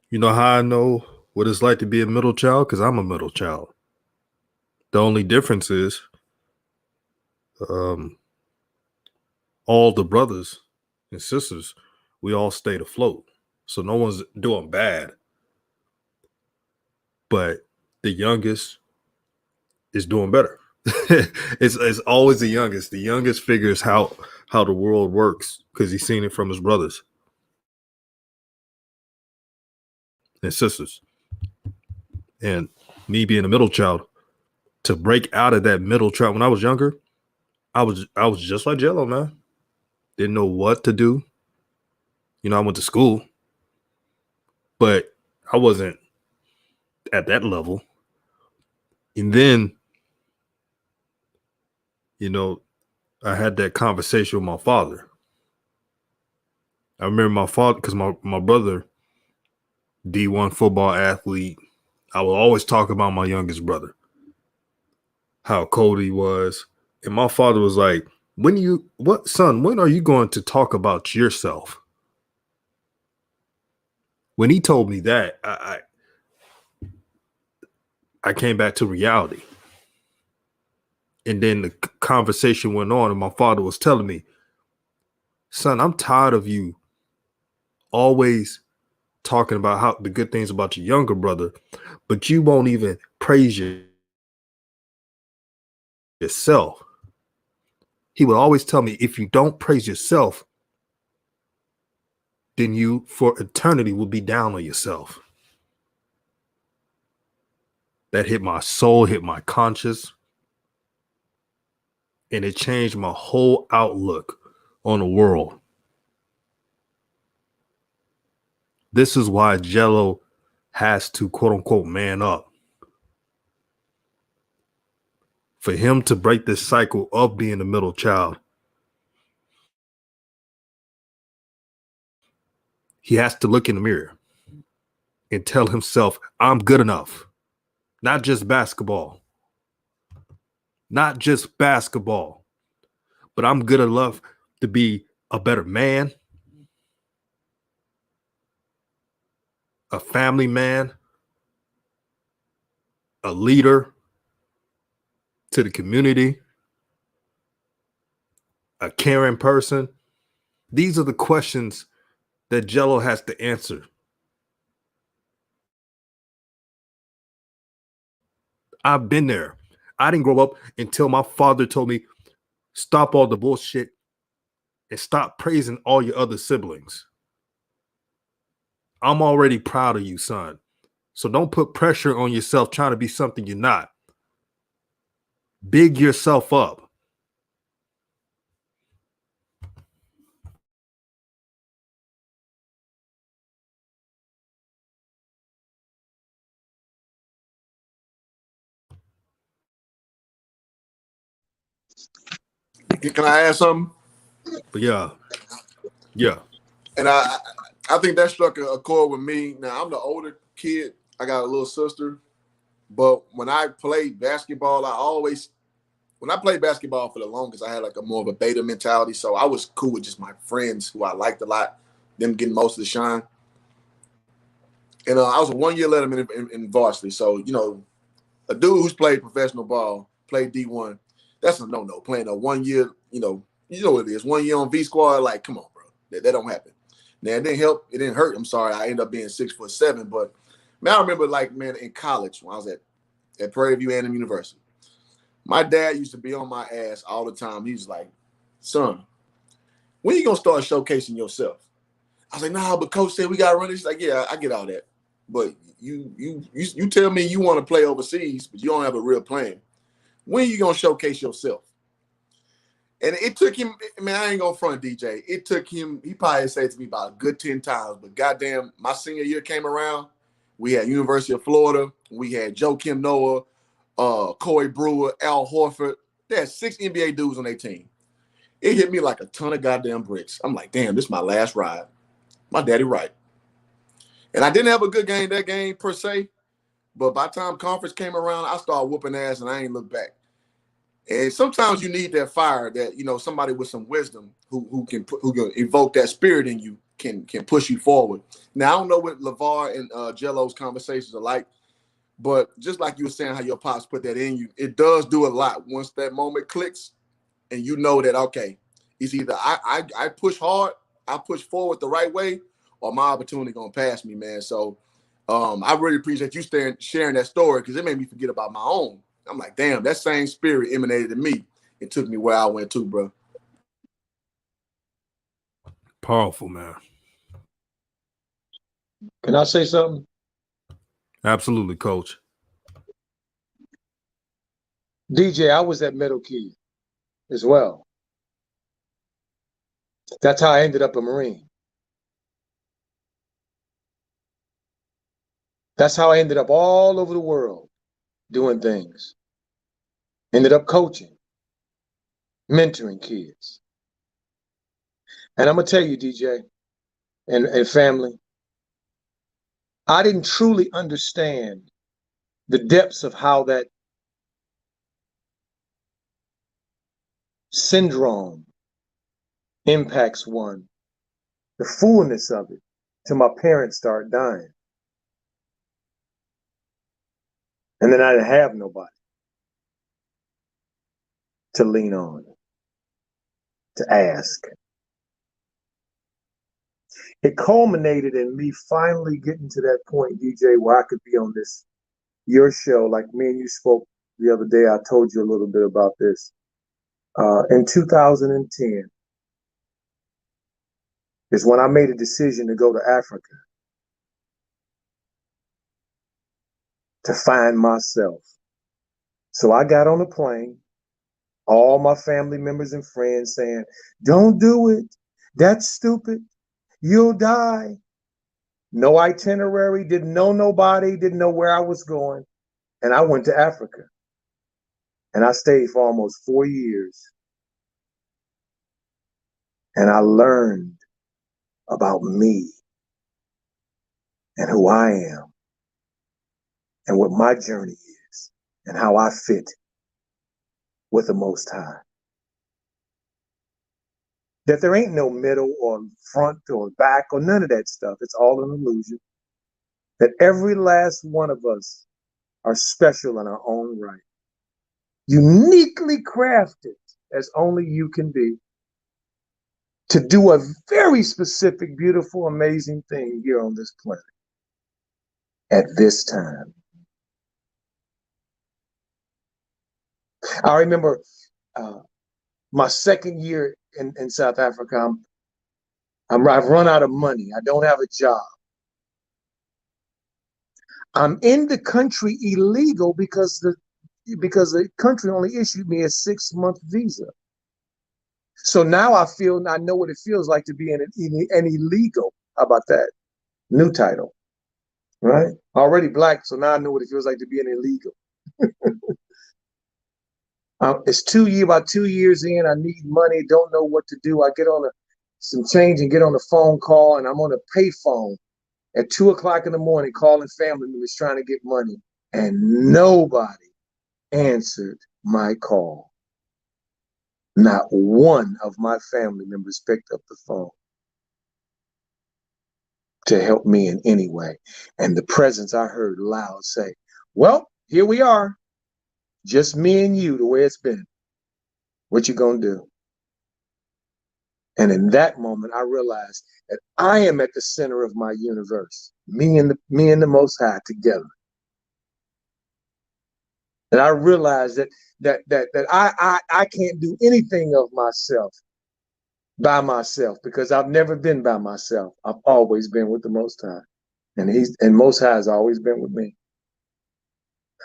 You know how I know what it's like to be a middle child? Because I'm a middle child. The only difference is all the brothers and sisters, we all stayed afloat. So no one's doing bad. But the youngest is doing better. it's always the youngest. The youngest figures how the world works because he's seen it from his brothers and sisters. And me being a middle child, to break out of that middle child, when I was younger, I was just like Gelo, man. Didn't know what to do. You know, I went to school, but I wasn't at that level. And then, you know, I had that conversation with my father. I remember my father, because my brother, D1 football athlete, I would always talk about my youngest brother, how cold he was. And my father was like, when are you going to talk about yourself? When he told me that, I came back to reality. And then the conversation went on, and my father was telling me, son, I'm tired of you always talking about how the good things about your younger brother, but you won't even praise yourself. He would always tell me, if you don't praise yourself, then you for eternity will be down on yourself. That hit my soul, hit my conscience, and it changed my whole outlook on the world. This is why Gelo has to, quote unquote, man up. For him to break this cycle of being a middle child He has to look in the mirror and tell himself, I'm good enough. Not just basketball. Not just basketball. But I'm good enough to be a better man, a family man, a leader to the community, a caring person. These are the questions that Gelo has to answer. I've been there. I didn't grow up until my father told me, stop all the bullshit and stop praising all your other siblings. I'm already proud of you, son. So don't put pressure on yourself trying to be something you're not. Big yourself up. Can I add something? But yeah. And I think that struck a chord with me. Now, I'm the older kid. I got a little sister. But when I played basketball, when I played basketball for the longest, I had like a more of a beta mentality. So I was cool with just my friends who I liked a lot, them getting most of the shine. And I was a 1 year letterman in varsity. So, a dude who's played professional ball, played D1, that's a no-no. Playing a 1 year, you know what it is. 1 year on V squad, like, come on, bro. That don't happen. Now, it didn't help. It didn't hurt. I'm sorry. I ended up being 6'7", but man, I remember in college when I was at Prairie View A&M University, my dad used to be on my ass all the time. He was like, son, when you gonna start showcasing yourself? I was like, nah, but coach said we gotta run this. He's like, yeah, I get all that. But you tell me you want to play overseas, but you don't have a real plan. When are you gonna showcase yourself? And it took him, man, I ain't gonna front DJ. It took him, he probably said to me about a good 10 times, but goddamn, my senior year came around. We had University of Florida. We had Joakim Noah, Corey Brewer, Al Horford. They had 6 NBA dudes on their team. It hit me like a ton of goddamn bricks. I'm like, damn, this is my last ride. My daddy right. And I didn't have a good game that game per se, but by the time conference came around, I started whooping ass and I ain't looked back. And sometimes you need that fire that, somebody with some wisdom who can evoke that spirit in you can push you forward. Now, I don't know what LaVar and Gelo's conversations are like, but just like you were saying how your pops put that in you, it does do a lot once that moment clicks and you know that, okay, it's either I push hard, I push forward the right way, or my opportunity going to pass me, man. So I really appreciate you sharing that story because it made me forget about my own. I'm like, damn, that same spirit emanated in me. It took me where I went to, bro. Powerful, man. Can I say something? Absolutely, coach. DJ, I was that middle kid as well. That's how I ended up a Marine. That's how I ended up all over the world doing things. Ended up coaching, mentoring kids. And I'm going to tell you, DJ and family, I didn't truly understand the depths of how that syndrome impacts one, the fullness of it, till my parents started dying. And then I didn't have nobody to lean on, to ask. It culminated in me finally getting to that point, DJ, where I could be on your show. Like me and you spoke the other day, I told you a little bit about this. In 2010 is when I made a decision to go to Africa to find myself. So I got on a plane, all my family members and friends saying, don't do it. That's stupid. You'll die. No itinerary, didn't know nobody, didn't know where I was going. And I went to Africa. And I stayed for almost 4 years. And I learned about me. and who I am and what my journey is and how I fit with the Most High. That there ain't no middle or front or back or none of that stuff. It's all an illusion. That every last one of us are special in our own right, uniquely crafted as only you can be, to do a very specific, beautiful, amazing thing here on this planet at this time. I remember my second year in South Africa. I've run out of money. I don't have a job. I'm in the country illegal because the country only issued me a 6-month visa. So now I know what it feels like to be an illegal. How about that? New title, right? Already black, so now I know what it feels like to be an illegal. It's about 2 years in. I need money, don't know what to do. I get on some change and get on a phone call, and I'm on a pay phone at 2 o'clock in the morning calling family members trying to get money. And nobody answered my call. Not one of my family members picked up the phone to help me in any way. And the presence I heard loud say, well, here we are. Just me and you, the way it's been. What you gonna do? And in that moment, I realized that I am at the center of my universe. Me and the Most High together. And I realized that I can't do anything of myself by myself, because I've never been by myself. I've always been with the Most High. And Most High has always been with me.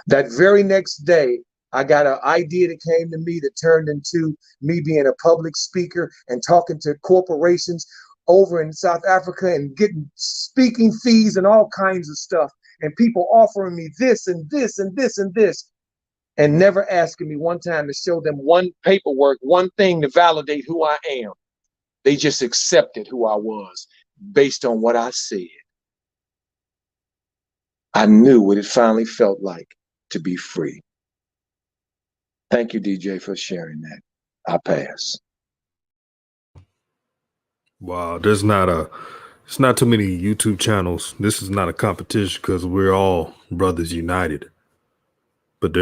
That very next day, I got an idea that came to me that turned into me being a public speaker and talking to corporations over in South Africa and getting speaking fees and all kinds of stuff. And people offering me this and this and this and this, and never asking me one time to show them one paperwork, one thing to validate who I am. They just accepted who I was based on what I said. I knew what it finally felt like to be free. Thank you, DJ, for sharing that. I pass. Wow, it's not too many YouTube channels. This is not a competition because we're all brothers united. But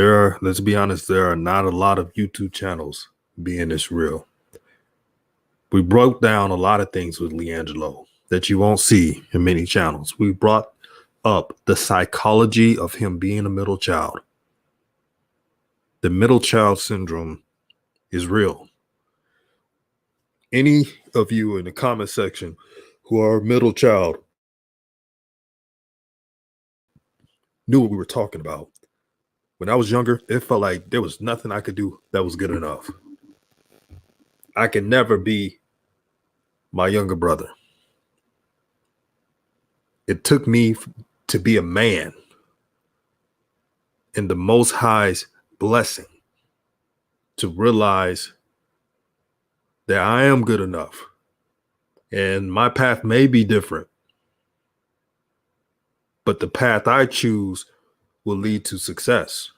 let's be honest, there are not a lot of YouTube channels being this real. We broke down a lot of things with LiAngelo that you won't see in many channels. We brought up the psychology of him being a middle child. The middle child syndrome is real. Any of you in the comment section who are a middle child knew what we were talking about. When I was younger, it felt like there was nothing I could do that was good enough. I could never be my younger brother. It took me to be a man in the Most High's blessing to realize that I am good enough and my path may be different, but the path I choose will lead to success.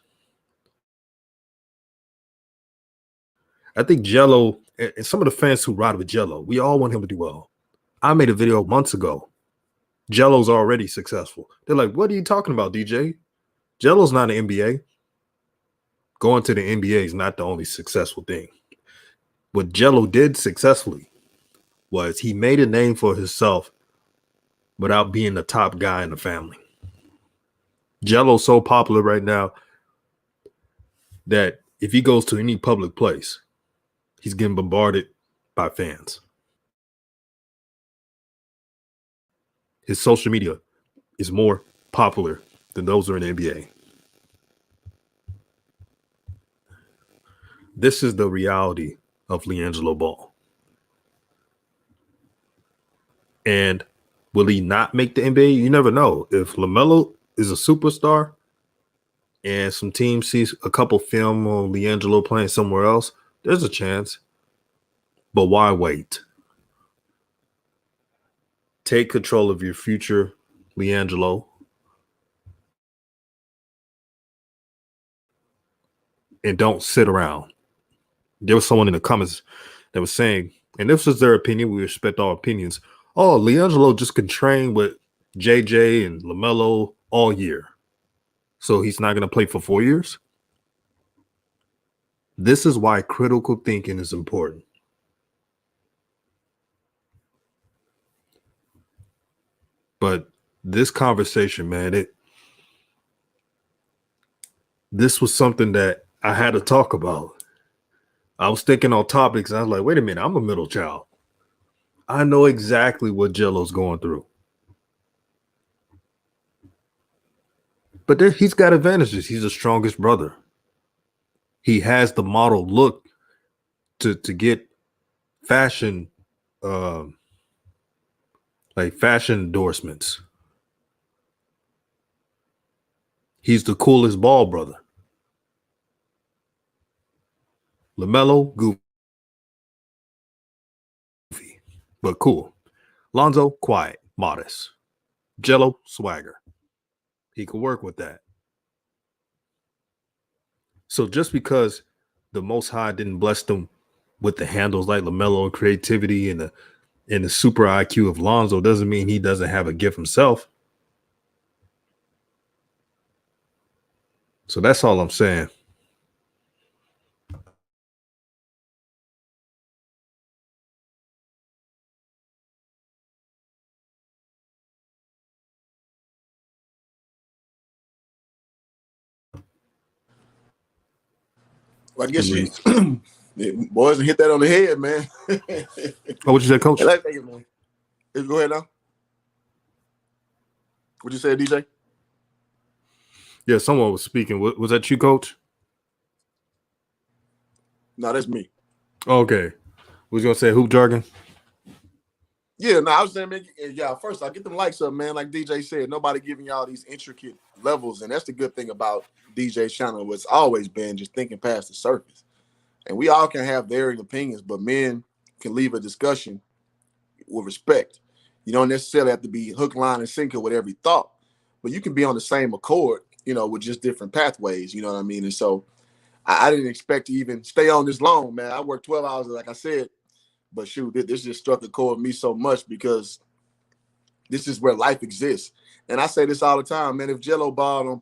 I think Gelo and some of the fans who ride with Gelo, we all want him to do well. I made a video months ago. Gelo's already successful. They're like, what are you talking about, DJ? Gelo's not an NBA. Going to the NBA is not the only successful thing. What Gelo did successfully was he made a name for himself without being the top guy in the family. Gelo's so popular right now that if he goes to any public place, he's getting bombarded by fans. His social media is more popular than those who are in the NBA. This is the reality of LiAngelo Ball. And will he not make the NBA? You never know. If LaMelo is a superstar and some team sees a couple film on LiAngelo playing somewhere else, there's a chance. But why wait? Take control of your future LiAngelo, and don't sit around. There was someone in the comments that was saying, and this was their opinion, we respect all opinions. Oh, LiAngelo just can train with JJ and LaMelo all year, so he's not going to play for 4 years. This is why critical thinking is important. But this conversation, man, this was something that I had to talk about. I was thinking on topics, and I was like, wait a minute, I'm a middle child. I know exactly what Gelo's going through. But he's got advantages. He's the strongest brother. He has the model look to get fashion, like fashion endorsements. He's the coolest Ball brother. LaMelo, goofy, but cool. Lonzo, quiet, modest. Gelo, swagger. He could work with that. So just because the Most High didn't bless them with the handles like LaMelo and creativity and the super IQ of Lonzo doesn't mean he doesn't have a gift himself. So that's all I'm saying. Well, I guess you boys hit that on the head, man. Oh, what you said, Coach? Go ahead now. What you say, DJ? Yeah, someone was speaking. Was that you, Coach? No, that's me. Okay. Was you gonna say hoop jargon? Yeah, no, I was saying, man, yeah, first, I'll get them likes up, man. Like DJ said, nobody giving y'all these intricate levels. And that's the good thing about DJ's channel, what's always been just thinking past the surface. And we all can have varying opinions, but men can leave a discussion with respect. You don't necessarily have to be hook, line, and sinker with every thought, but you can be on the same accord, with just different pathways, you know what I mean? And so I didn't expect to even stay on this long, man. I worked 12 hours, like I said, but shoot, this just struck a chord with me so much because this is where life exists. And I say this all the time, man, if Gelo Ball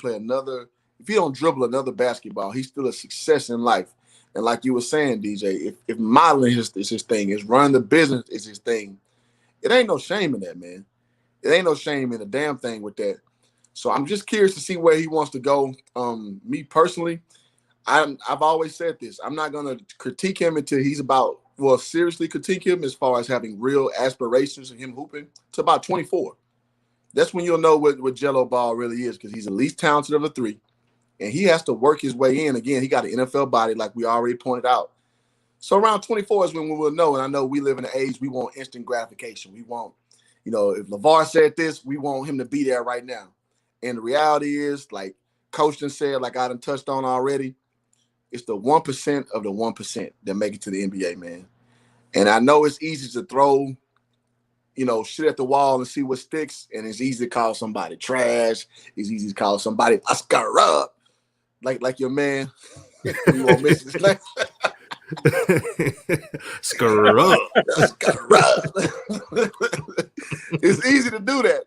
if he don't dribble another basketball, he's still a success in life. And like you were saying, DJ, if modeling is his thing, is running the business is his thing, it ain't no shame in that, man. It ain't no shame in a damn thing with that. So I'm just curious to see where he wants to go. Me personally, I've always said this. I'm not going to critique him until he's seriously critique him as far as having real aspirations of him hooping to about 24. That's when you'll know what Gelo Ball really is, because he's the least talented of the three. And he has to work his way in. Again, he got an NFL body, like we already pointed out. So around 24 is when we will know. And I know we live in an age we want instant gratification. We want, if LaVar said this, we want him to be there right now. And the reality is, like Coach done said, like I done touched on already, it's the 1% of the 1% that make it to the NBA, man. And I know it's easy to throw, shit at the wall and see what sticks. And it's easy to call somebody trash. It's easy to call somebody a scrub. Like your man. We won't miss his name. Scrub. It's easy to do that,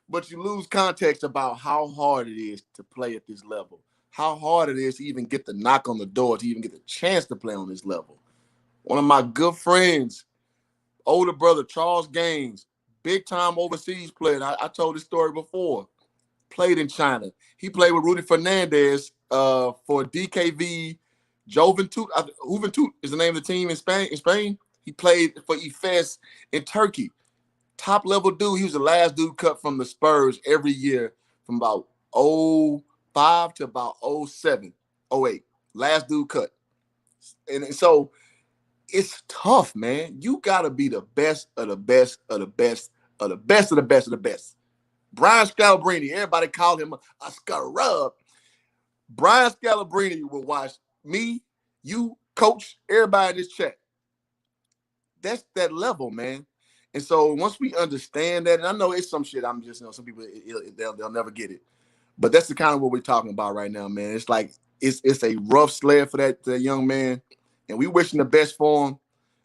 but you lose context about how hard it is to play at this level, how hard it is to even get the knock on the door, to even get the chance to play on this level. One of my good friends, older brother, Charles Gaines, big time overseas player. I told this story before. Played in China. He played with Rudy Fernandez for DKV Juventud. Juventud is the name of the team in Spain. He played for Efes in Turkey. Top level dude. He was the last dude cut from the Spurs every year from about 05 to about 07, 08. Last dude cut. And so it's tough, man. You got to be the best of the best of the best of the best of the best of the best. Brian Scalabrine, everybody called him a scrub. Brian Scalabrine will watch me, you, Coach, everybody in this chat. That's that level, man. And so once we understand that, and I know it's some shit I'm just, some people, they'll never get it. But that's the kind of what we're talking about right now, man. It's like, it's a rough sled for that young man. And we wishing the best for him.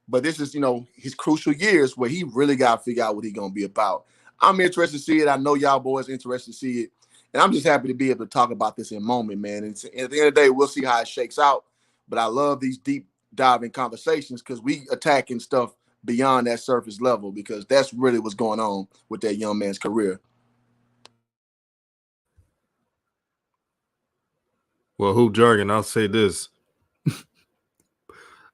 But this is, his crucial years where he really got to figure out what he's going to be about. I'm interested to see it. I know y'all boys interested to see it. And I'm just happy to be able to talk about this in a moment, man. And at the end of the day, we'll see how it shakes out. But I love these deep diving conversations because we attacking stuff beyond that surface level, because that's really what's going on with that young man's career. Well, hoop jargon, I'll say this.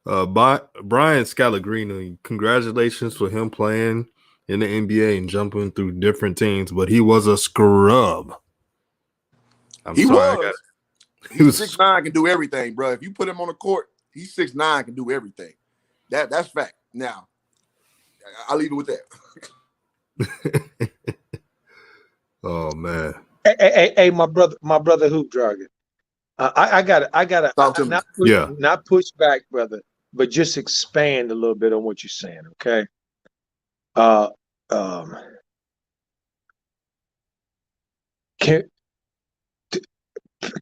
Brian Scalabrine, congratulations for him playing in the NBA and jumping through different teams, but he was a scrub. He was 6'9", can do everything, bro. If you put him on the court, he's 6'9", can do everything. That's fact. Now, I'll leave it with that. Oh man. Hey, my brother hoop jargon. I gotta not push back, brother, but just expand a little bit on what you're saying, okay?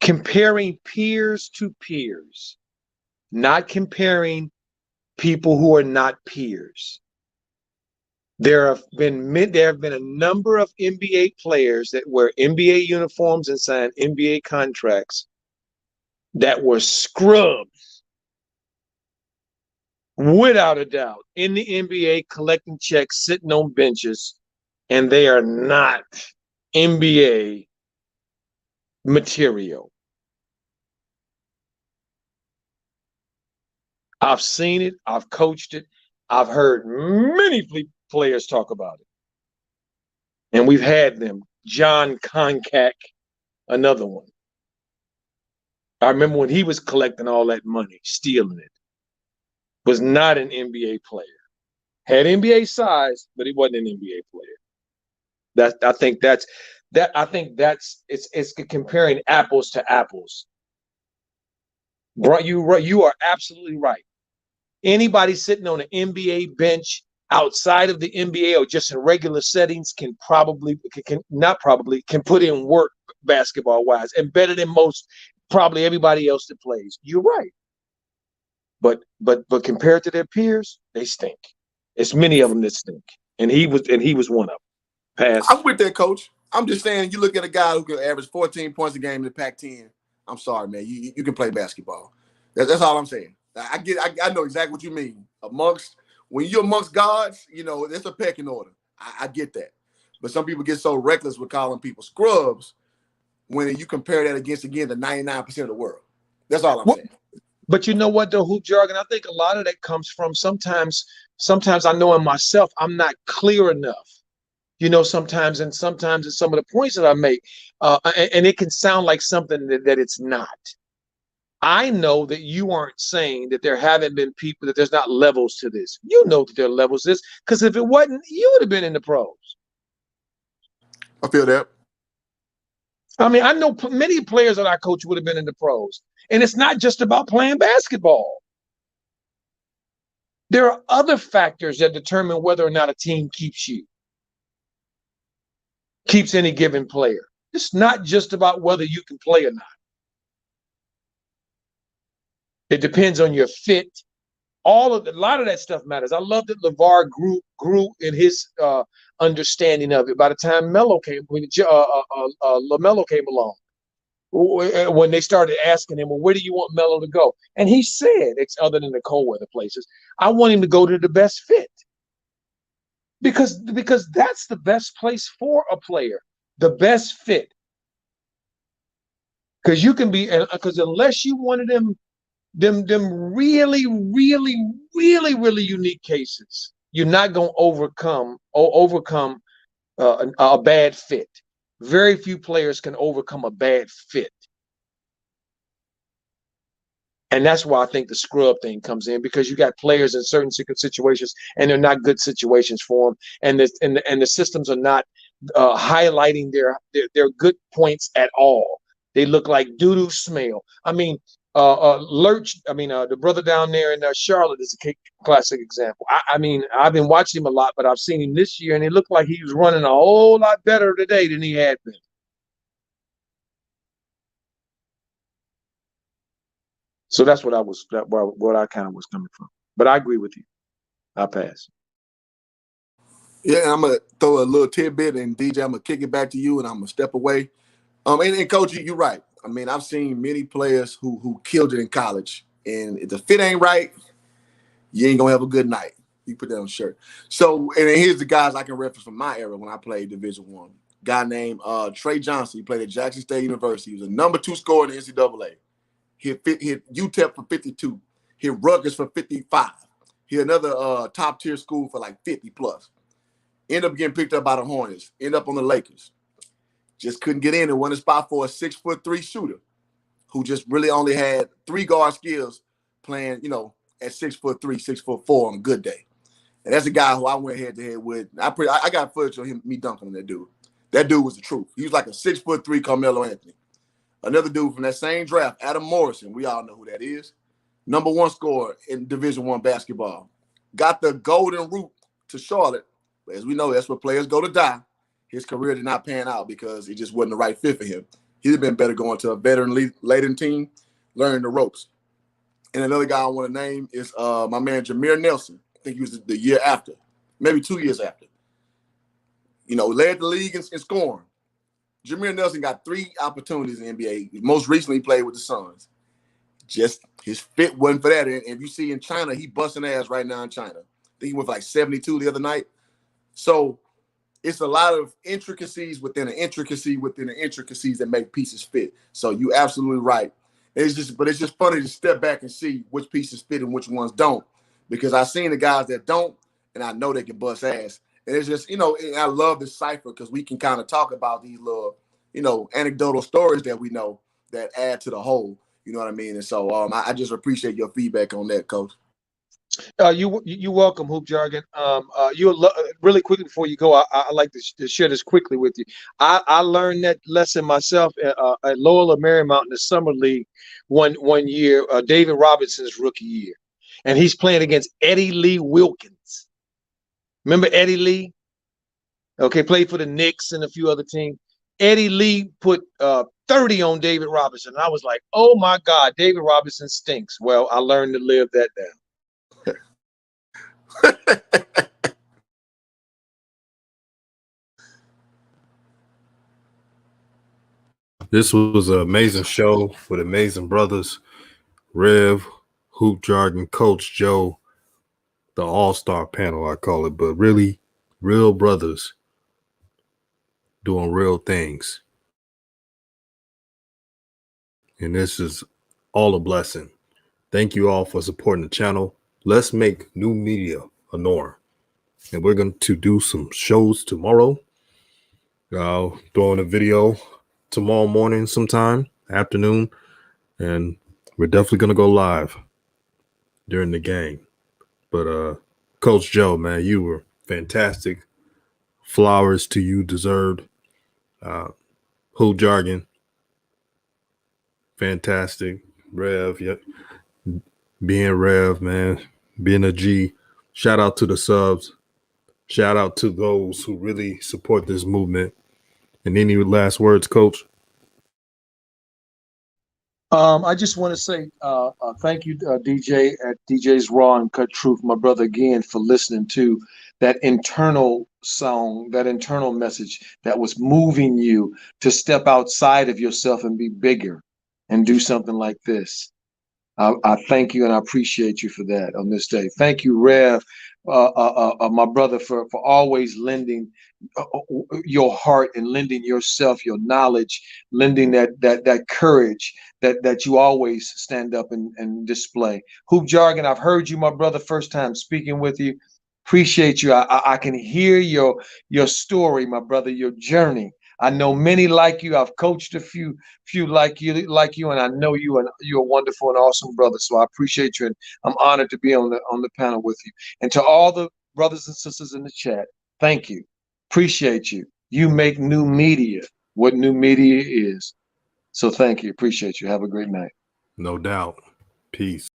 Comparing peers to peers, not comparing people who are not peers. There have been a number of NBA players that wear NBA uniforms and sign NBA contracts that were scrubs, without a doubt, in the NBA, collecting checks, sitting on benches, and they are not NBA material. I've seen it. I've coached it. I've heard many players talk about it. And we've had them. John Koncak, another one. I remember when he was collecting all that money, stealing it. Was not an NBA player. Had NBA size, but he wasn't an NBA player. I think it's comparing apples to apples. You are absolutely right. Anybody sitting on an NBA bench outside of the NBA or just in regular settings can put in work basketball wise and better than probably everybody else that plays. You're right. But compared to their peers, they stink. It's many of them that stink. And he was one of them. Pass. I'm with that, coach. I'm just saying, you look at a guy who can average 14 points a game in the Pac-10. I'm sorry, man. You can play basketball. That's all I'm saying. I know exactly what you mean. When you're amongst gods, there's a pecking order. I get that. But some people get so reckless with calling people scrubs when you compare that against, again, the 99% of the world. That's all I'm saying. But you know what, though, hoop jargon, I think a lot of that comes from sometimes I know in myself, I'm not clear enough. Sometimes in some of the points that I make, and it can sound like something that it's not. I know that you aren't saying that there haven't been people, that there's not levels to this. You know that there are levels to this, because if it wasn't, you would have been in the pros. I feel that. I mean, I know many players that I coach would have been in the pros. And it's not just about playing basketball. There are other factors that determine whether or not a team keeps any given player. It's not just about whether you can play or not. It depends on your fit. A lot of that stuff matters. I love that LaVar grew in his understanding of it. By the time LaMelo came along, when they started asking him, well, where do you want Melo to go? And he said, other than the cold weather places, I want him to go to the best fit. Because that's the best place for a player, the best fit. Because unless you wanted them really, really, really, really unique cases, you're not going to overcome a bad fit. Very few players can overcome a bad fit. And that's why I think the scrub thing comes in, because you got players in certain situations and they're not good situations for them. And the systems are not highlighting their good points at all. They look like doo-doo smell. I mean, Lurch, the brother down there in Charlotte is a classic example. I mean, I've been watching him a lot, but I've seen him this year, and it looked like he was running a whole lot better today than he had been. So that's what I kind of was coming from. But I agree with you. I'll pass. Yeah, I'm gonna throw a little tidbit, and DJ, I'm gonna kick it back to you, and I'm gonna step away. And Coach, you're right. I mean, I've seen many players who killed it in college, and if the fit ain't right, you ain't gonna have a good night. You put that on a shirt. So, and then here's the guys I can reference from my era when I played Division I. Guy named Trey Johnson. He played at Jackson State University. He was a #2 scorer in the NCAA. Hit UTEP for 52. Hit Rutgers for 55. Hit another top tier school for like 50 plus. End up getting picked up by the Hornets. End up on the Lakers. Just couldn't get in and won a spot for a 6'3" shooter who just really only had 3 guard skills playing, at 6'3", 6'4" on a good day. And that's a guy who I went head to head with. I got footage of me dunking on that dude. That dude was the truth. He was like a 6'3" Carmelo Anthony. Another dude from that same draft, Adam Morrison. We all know who that is. #1 scorer in Division I basketball. Got the golden route to Charlotte. But as we know, that's where players go to die. His career did not pan out because it just wasn't the right fit for him. He'd have been better going to a veteran-laden team, learning the ropes. And another guy I want to name is my man Jameer Nelson. I think he was the year after, maybe 2 years after. Led the league in scoring. Jameer Nelson got 3 opportunities in the NBA. Most recently, he played with the Suns. Just his fit wasn't for that. And if you see in China, he busting ass right now in China. I think he went for like 72 the other night. So it's a lot of intricacies within an intricacy within the intricacies that make pieces fit. So you're absolutely right. It's just funny to step back and see which pieces fit and which ones don't. Because I've seen the guys that don't, and I know they can bust ass. And it's just, I love this cipher because we can kind of talk about these little, anecdotal stories that we know that add to the whole. You know what I mean? And so I just appreciate your feedback on that, Coach. You welcome, Hoop Jargon. Really quickly before you go, I like to share this quickly with you. I learned that lesson myself at Loyola Marymount in the summer league one year, David Robinson's rookie year, and he's playing against Eddie Lee Wilkins. Remember Eddie Lee? Okay, played for the Knicks and a few other teams. Eddie Lee put 30 on David Robinson. And I was like, oh my God, David Robinson stinks. Well, I learned to live that down. This was an amazing show with amazing brothers. Rev, Hoop Jargon, Coach Joe, the all-star panel, I call it, but really real brothers doing real things. And this is all a blessing. Thank you all for supporting the channel. Let's make new media a norm. And we're going to do some shows tomorrow. I'll throw in a video tomorrow morning sometime, afternoon. And we're definitely going to go live during the game. But Coach Joe, man, you were fantastic. Flowers to you deserved. Hoop Jargon, fantastic. Rev, yeah. Being Rev, man, being a G. Shout out to the subs. Shout out to those who really support this movement. And any last words, Coach? I just want to say thank you, DJ at DJ's Raw and Cut Truth, my brother, again, for listening to that internal song, that internal message that was moving you to step outside of yourself and be bigger and do something like this. I thank you and I appreciate you for that on this day. Thank you, Rev, my brother, for always lending your heart and lending yourself, your knowledge, lending that courage that you always stand up and display. Hoop Jargon, I've heard you, my brother, first time speaking with you. Appreciate you. I can hear your story, my brother, your journey. I know many like you. I've coached a few like you, and I know you're a wonderful and awesome brother. So I appreciate you, and I'm honored to be on the panel with you. And to all the brothers and sisters in the chat, thank you. Appreciate you. You make new media what new media is. So thank you. Appreciate you. Have a great night. No doubt. Peace.